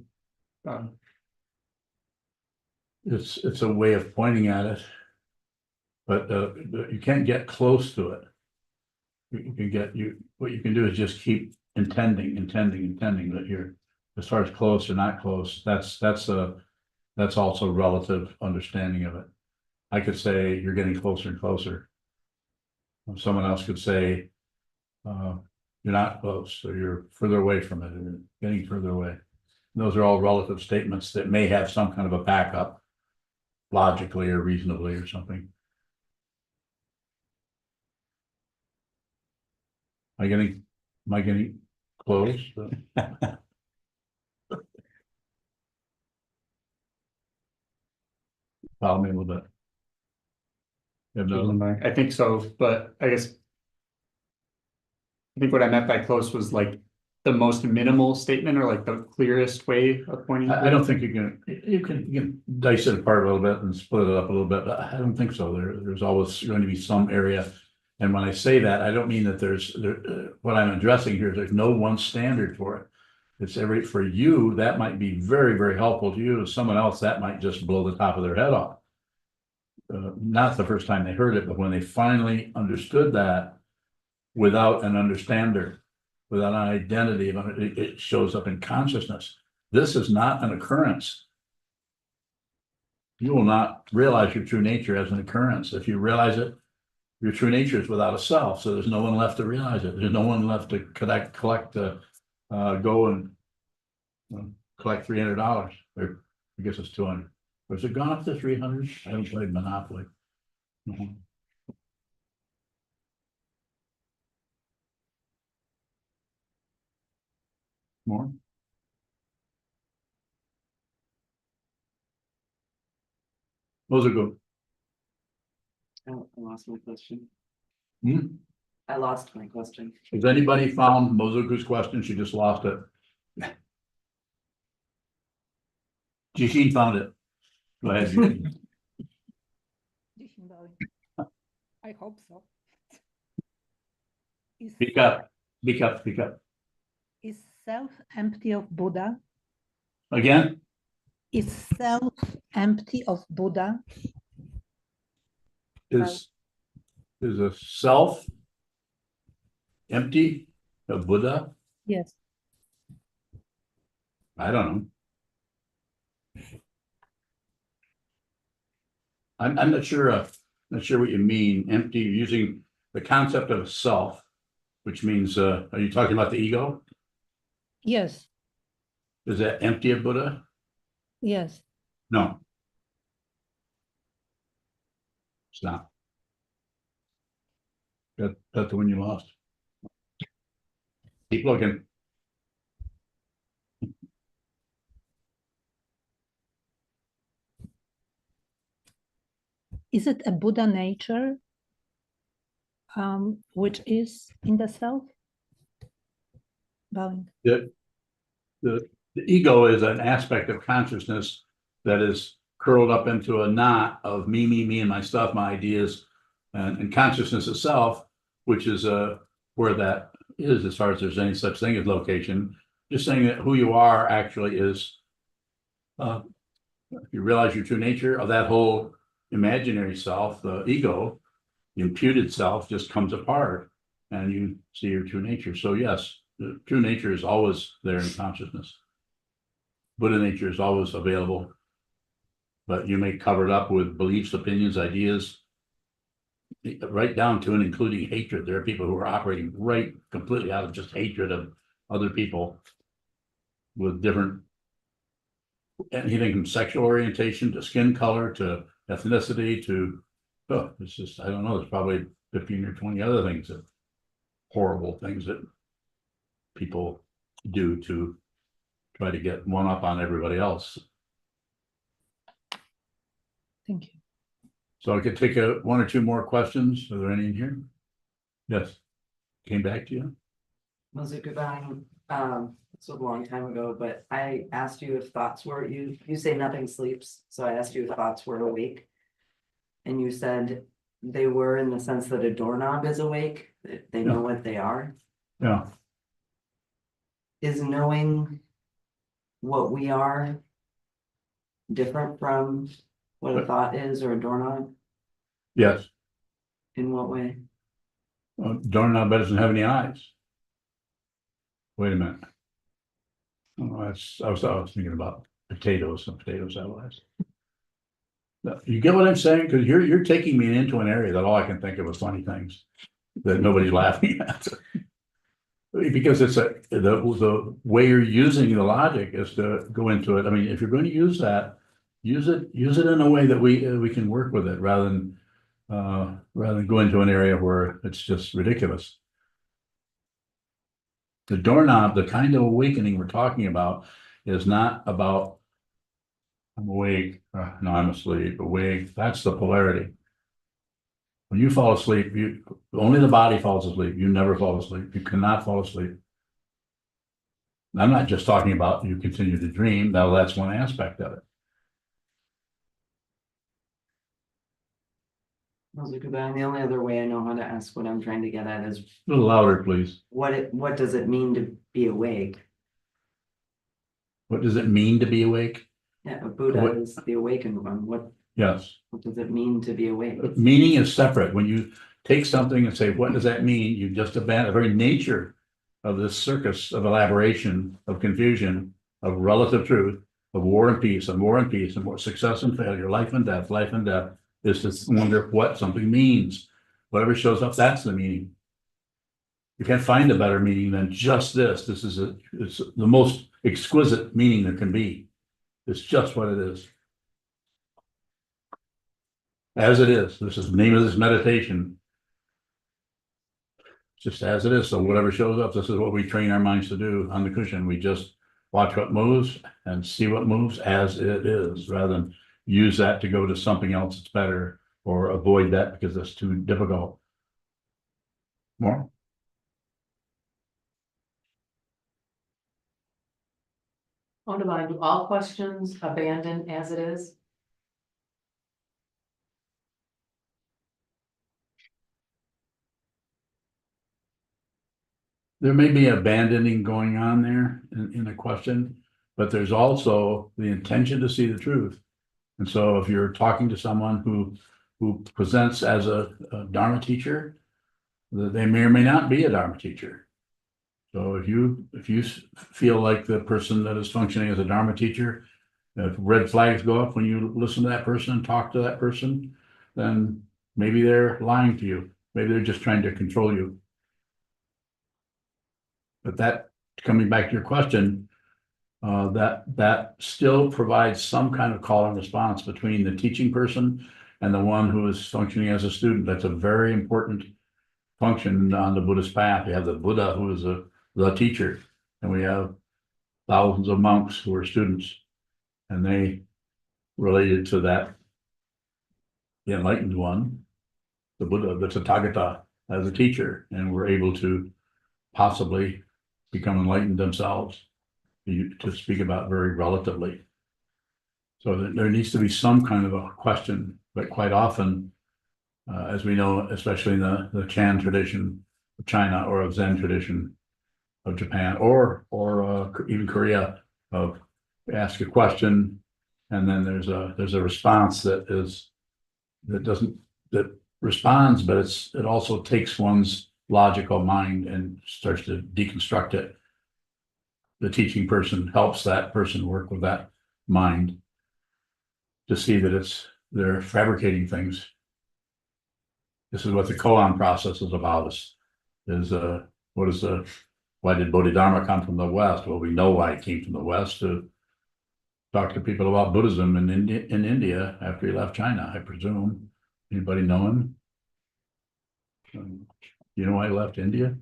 It's a way of pointing at it, but you can't get close to it. What you can do is just keep intending that you're as far as close or not close. That's also relative understanding of it. I could say you're getting closer and closer. Someone else could say you're not close, or you're further away from it, or you're getting further away. And those are all relative statements that may have some kind of a backup, logically or reasonably or something. Am I getting close? Follow me a little bit. I think so, but I guess I think what I meant by close was like the most minimal statement or like the clearest way of pointing. I don't think you can dice it apart a little bit and split it up a little bit, but I don't think so. There's always going to be some area. And when I say that, I don't mean that what I'm addressing here is there's no one standard for it. It's for you, that might be very, very helpful to you. To someone else, that might just blow the top of their head off. Not the first time they heard it, but when they finally understood that without an understander, without an identity, it shows up in consciousness. This is not an occurrence. You will not realize your true nature as an occurrence. If you realize it, your true nature is without a self, so there's no one left to realize it. There's no one left to go and collect $300, or I guess it's 200. Was it gone up to 300? I haven't played Monopoly. Mhm. More? Those are good. Oh, I lost my question. Hmm? I lost my question. Has anybody found Mozuku's question? She just lost it. Jishin found it. Go ahead, Jishin. I hope so. Is, Speak up, speak up, speak up. is self empty of Buddha? Again, Is self empty of Buddha? is a self empty of Buddha? Yes. I don't know. I'm not sure, not sure what you mean, empty, you're using the concept of self, which means, are you talking about the ego? Yes. Is that empty of Buddha? Yes. No. It's not. That's the one you lost. Keep looking. Is it a Buddha nature, which is in the self? Bowing. The ego is an aspect of consciousness that is curled up into a knot of me, and my stuff, my ideas, and consciousness itself, which is where that is as far as there's any such thing as location. Just saying that who you are actually is, if you realize your true nature of that whole imaginary self, the ego, the imputed self just comes apart and you see your true nature. So yes, the true nature is always there in consciousness. Buddha nature is always available, but you may cover it up with beliefs, opinions, ideas, right down to and including hatred. There are people who are operating right completely out of just hatred of other people with different, anything from sexual orientation to skin color to ethnicity to, oh, it's just, I don't know, there's probably 15 or 20 other things that, horrible things that people do to try to get one up on everybody else. Thank you. So I could take one or two more questions. Are there any in here? Yes. Came back to you? Mozuku-ban, this was a long time ago, but I asked you if thoughts were, you say nothing sleeps, so I asked you if thoughts were awake. And you said they were in the sense that a doorknob is awake, that they know what they are. Yeah. Is knowing what we are different from what a thought is or a doorknob? Yes. In what way? Doorknob doesn't have any eyes. Wait a minute. Oh, I was thinking about potatoes and potatoes have eyes. You get what I'm saying? Because you're taking me into an area that all I can think of is funny things that nobody's laughing at. Because it's the way you're using the logic is to go into it. I mean, if you're going to use that, use it in a way that we can work with it rather than go into an area where it's just ridiculous. The doorknob, the kind of awakening we're talking about is not about I'm awake, no, I'm asleep, awake. That's the polarity. When you fall asleep, only the body falls asleep. You never fall asleep. You cannot fall asleep. I'm not just talking about you continue to dream. Now that's one aspect of it. Mozuku-ban, the only other way I know how to ask what I'm trying to get at is A little louder, please. what does it mean to be awake? What does it mean to be awake? Yeah, a Buddha What- is the awakened one. What Yes. does it mean to be awake? Meaning is separate. When you take something and say, what does that mean? You just abandon the very nature of this circus of elaboration, of confusion, of relative truth, of war and peace, and war and peace, and more success and failure, life and death, is to wonder what something means. Whatever shows up, that's the meaning. You can't find a better meaning than just this. It's the most exquisite meaning there can be. It's just what it is. As it is. This is the name of this meditation. Just as it is. So whatever shows up, this is what we train our minds to do on the cushion. We just watch what moves and see what moves as it is, rather than use that to go to something else that's better, or avoid that because it's too difficult. More? Divine, do all questions abandon as it is? There may be abandoning going on there in a question, but there's also the intention to see the truth. And so if you're talking to someone who presents as a Dharma teacher, they may or may not be a Dharma teacher. So if you feel like the person that is functioning as a Dharma teacher, if red flags go up when you listen to that person and talk to that person, then maybe they're lying to you. Maybe they're just trying to control you. But that, coming back to your question, that still provides some kind of call and response between the teaching person and the one who is functioning as a student. That's a very important function on the Buddhist path. You have the Buddha, who is the teacher, and we have thousands of monks who are students, and they related to that, the enlightened one, the Buddha, the Tathagata, as a teacher, and were able to possibly become enlightened themselves, to speak about very relatively. So there needs to be some kind of a question, but quite often, as we know, especially in the Chan tradition of China, or of Zen tradition of Japan, or even Korea, of ask a question, and then there's a response that responds, but it also takes one's logical mind and starts to deconstruct it. The teaching person helps that person work with that mind to see that they're fabricating things. This is what the koan process is about. Why did Bodhidharma come from the West? Well, we know why he came from the West, to talk to people about Buddhism in India after he left China, I presume. Anybody know him? You know why he left India?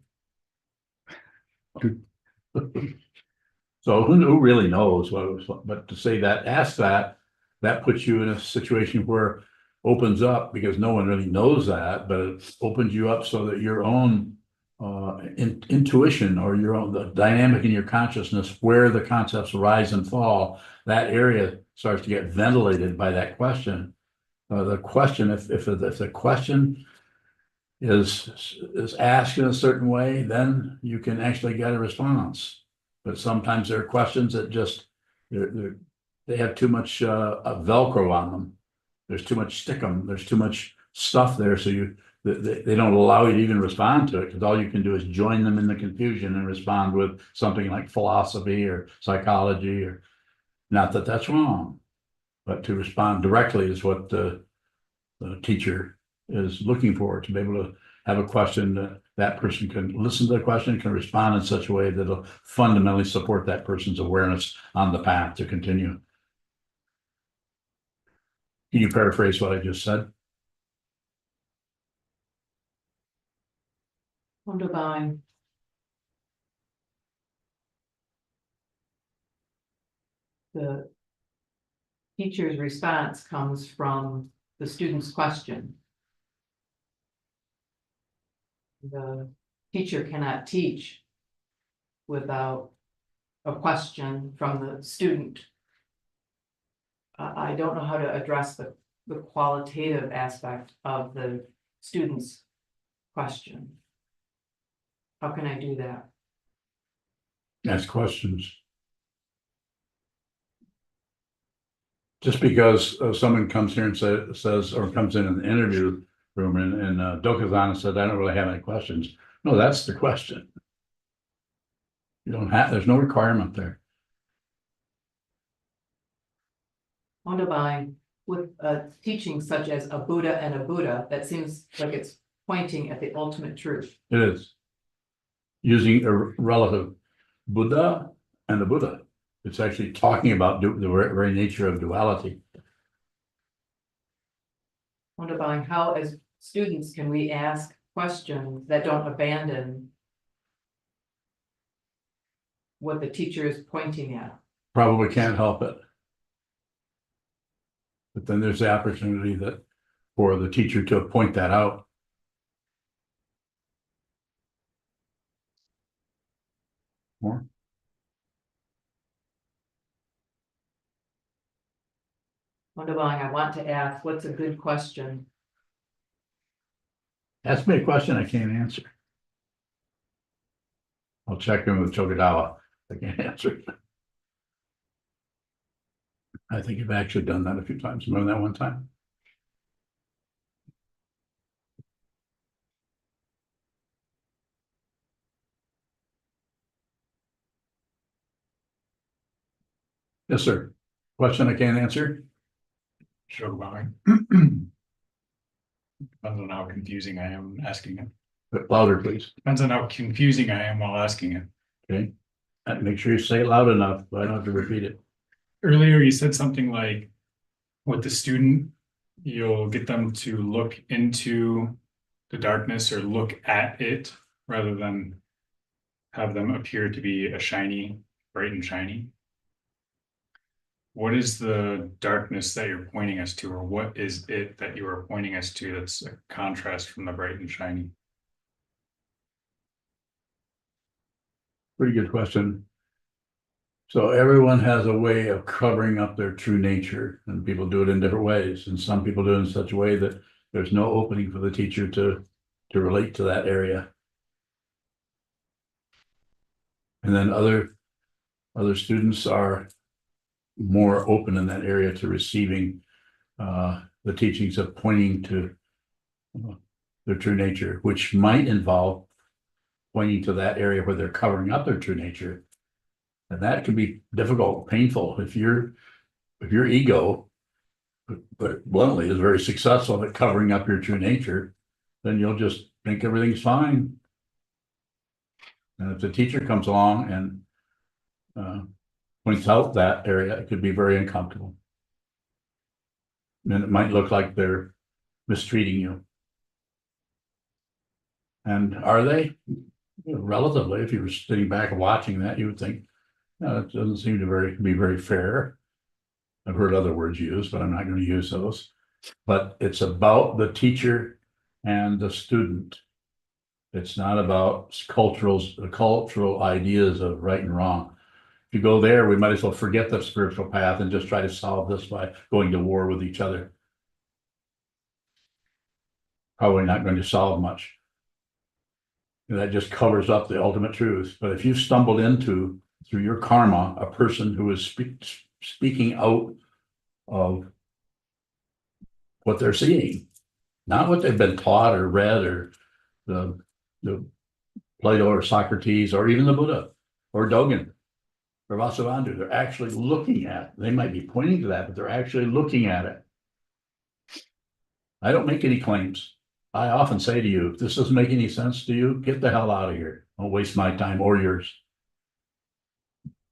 So who really knows what it was, but to say that, ask that puts you in a situation where opens up, because no one really knows that, but it opens you up so that your own intuition, or your own, the dynamic in your consciousness, where the concepts rise and fall, that area starts to get ventilated by that question. The question, if the question is asked in a certain way, then you can actually get a response. But sometimes there are questions that just they have too much Velcro on them. There's too much stickum. There's too much stuff there, so they don't allow you to even respond to it, because all you can do is join them in the confusion and respond with something like philosophy or psychology, or not that that's wrong, but to respond directly is what the teacher is looking for, to be able to have a question that person can listen to the question, can respond in such a way that'll fundamentally support that person's awareness on the path to continue. Can you paraphrase what I just said? Divine. The teacher's response comes from the student's question. The teacher cannot teach without a question from the student. I don't know how to address the qualitative aspect of the student's question. How can I do that? Ask questions. Just because someone comes here and says, or comes in an interview room, and Dokuzan said, I don't really have any questions. No, that's the question. You don't have, there's no requirement there. Wonderful. With teaching such as a Buddha and a Buddha, that seems like it's pointing at the ultimate truth. It is. Using a relative Buddha and the Buddha. It's actually talking about the very nature of duality. Wonderful. How as students can we ask questions that don't abandon what the teacher is pointing at? Probably can't help it. But then there's the opportunity that for the teacher to point that out. More? Wonderful. I want to ask, what's a good question? Ask me a question I can't answer. I'll check in with Tokugawa. I can't answer it. I think you've actually done that a few times. Remember that one time? Yes, sir. Question I can't answer? Sure, Barry. Depends on how confusing I am asking it. But louder, please. Depends on how confusing I am while asking it. Okay. And make sure you say it loud enough, but I don't have to repeat it. Earlier, you said something like, with the student, you'll get them to look into the darkness or look at it rather than have them appear to be a shiny, bright and shiny. What is the darkness that you're pointing us to, or what is it that you are pointing us to that's a contrast from the bright and shiny? Pretty good question. So everyone has a way of covering up their true nature, and people do it in different ways. And some people do it in such a way that there's no opening for the teacher to relate to that area. And then other students are more open in that area to receiving the teachings of pointing to their true nature, which might involve pointing to that area where they're covering up their true nature. And that can be difficult, painful. If your ego, but bluntly, is very successful at covering up your true nature, then you'll just think everything's fine. And if the teacher comes along and points out that area, it could be very uncomfortable. And it might look like they're mistreating you. And are they? You know, relatively, if you were sitting back and watching that, you would think, no, it doesn't seem to be very fair. I've heard other words used, but I'm not going to use those. But it's about the teacher and the student. It's not about cultural ideas of right and wrong. If you go there, we might as well forget the spiritual path and just try to solve this by going to war with each other. Probably not going to solve much. That just covers up the ultimate truth. But if you've stumbled into, through your karma, a person who is speaking out of what they're seeing, not what they've been taught or read, or the Plato or Socrates or even the Buddha or Dogen or Vasubandhu, they're actually looking at it. They might be pointing to that, but they're actually looking at it. I don't make any claims. I often say to you, if this doesn't make any sense to you, get the hell out of here. Don't waste my time or yours.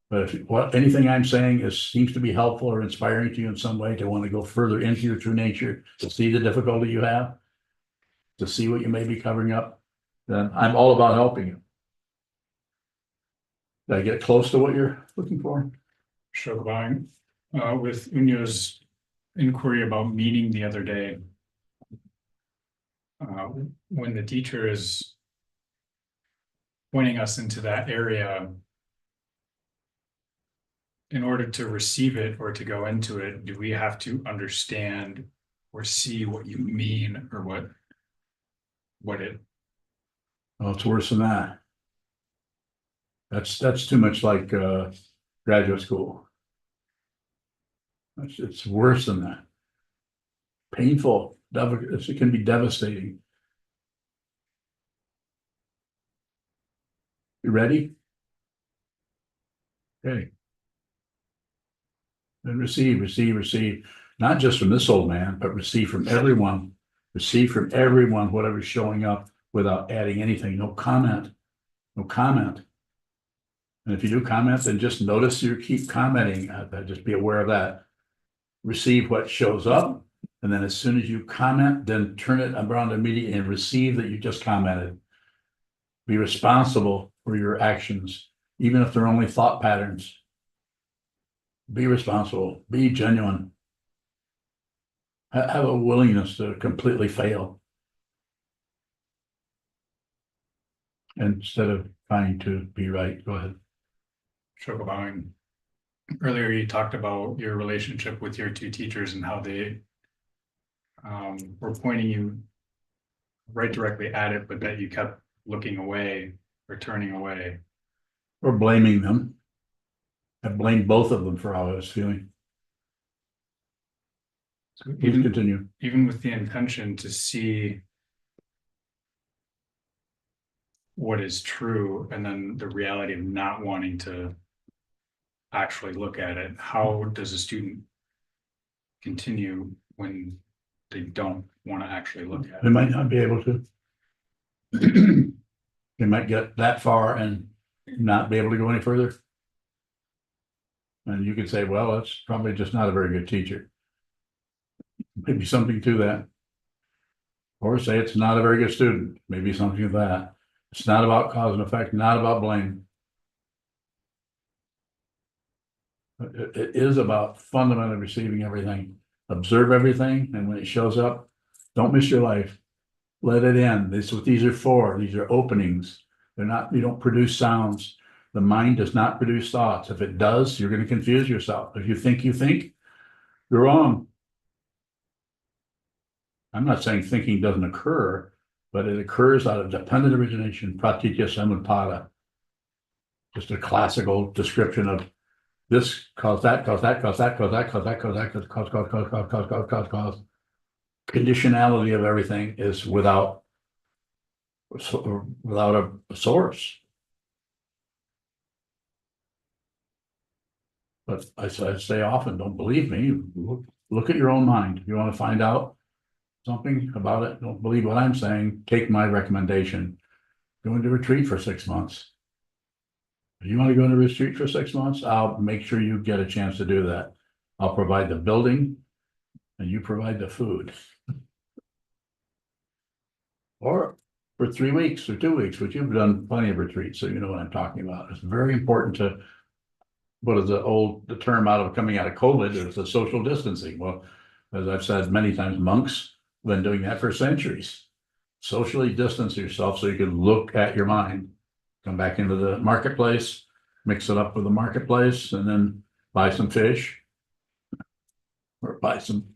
But if anything I'm saying seems to be helpful or inspiring to you in some way, to want to go further into your true nature, to see the difficulty you have, to see what you may be covering up, then I'm all about helping you. Did I get close to what you're looking for? Shogabang, with Unyo's inquiry about meaning the other day, when the teacher is pointing us into that area, in order to receive it or to go into it, do we have to understand or see what you mean, or what it? Oh, it's worse than that. That's too much like graduate school. It's worse than that. Painful. It can be devastating. You ready? Okay. And receive, not just from this old man, but receive from everyone. Receive from everyone, whatever's showing up without adding anything, no comment. No comment. And if you do comment, then just notice you keep commenting, just be aware of that. Receive what shows up, and then as soon as you comment, then turn it around immediately and receive that you just commented. Be responsible for your actions, even if they're only thought patterns. Be responsible, be genuine. Have a willingness to completely fail. Instead of trying to be right. Go ahead. Sokuzan, earlier you talked about your relationship with your two teachers and how they were pointing you right directly at it, but that you kept looking away or turning away. Or blaming them. I blamed both of them for how I was feeling. So Please continue. even with the intention to see what is true and then the reality of not wanting to actually look at it, how does a student continue when they don't want to actually look at They it? might not be able to. They might get that far and not be able to go any further. And you could say, well, that's probably just not a very good teacher. Maybe something to that. Or say it's not a very good student, maybe something of that. It's not about cause and effect, not about blame. It is about fundamentally receiving everything, observe everything, and when it shows up, don't miss your life. Let it in. This is what these are for. These are openings. They're not, you don't produce sounds. The mind does not produce thoughts. If it does, you're going to confuse yourself. If you think, you're wrong. I'm not saying thinking doesn't occur, but it occurs out of dependent origination, pratitya samutpada. Just a classical description of this cause that, cause that, cause that, cause that, cause that, cause that, cause. Conditionality of everything is without a source. But I say often, don't believe me. Look at your own mind. If you want to find out something about it, don't believe what I'm saying. Take my recommendation. Go into retreat for 6 months. If you want to go into retreat for 6 months, I'll make sure you get a chance to do that. I'll provide the building and you provide the food. Or for 3 weeks or 2 weeks, which you've done plenty of retreats, so you know what I'm talking about. It's very important to, what is the term coming out of COVID, is the social distancing. Well, as I've said many times, monks have been doing that for centuries. Socially distance yourself so you can look at your mind, come back into the marketplace, mix it up with the marketplace, and then buy some fish or buy some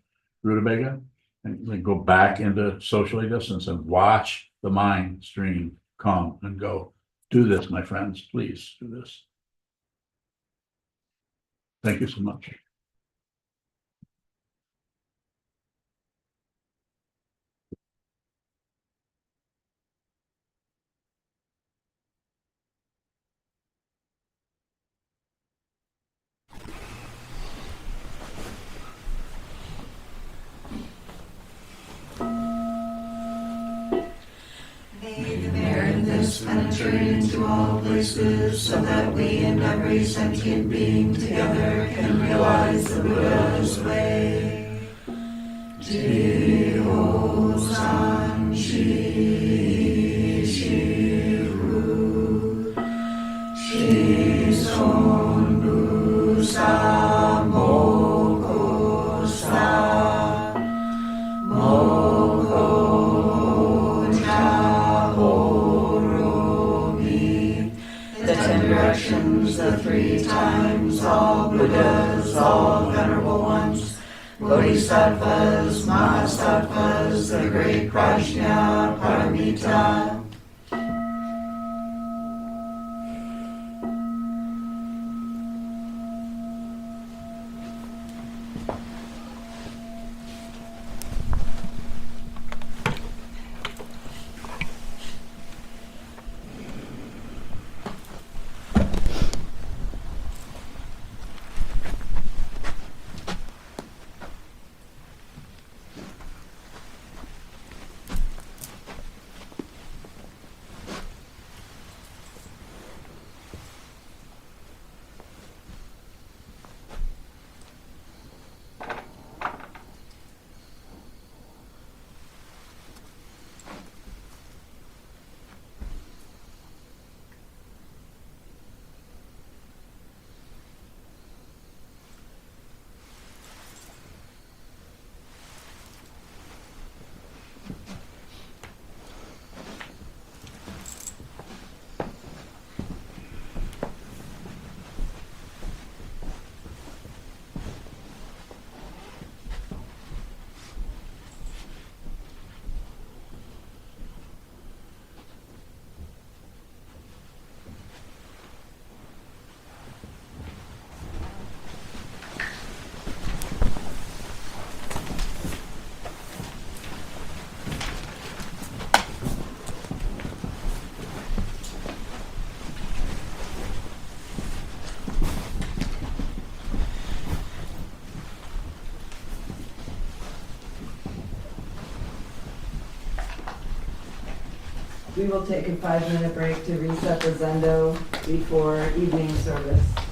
rutabaga and then go back into socially distance and watch the mind stream come and go. Do this, my friends, please do this. Thank you so much. Penetrate into all places, so that we and every sentient being together can realize the Buddha's way. San Shi Shiru Shison Bu Sa Moko Sa Moko the 10 directions, the 3 times, all Buddhas, all venerable ones, Bodhisattvas, Mahasattvas, the great Prajna Paramita. We will take a 5-minute break to reset the Zendo before evening service.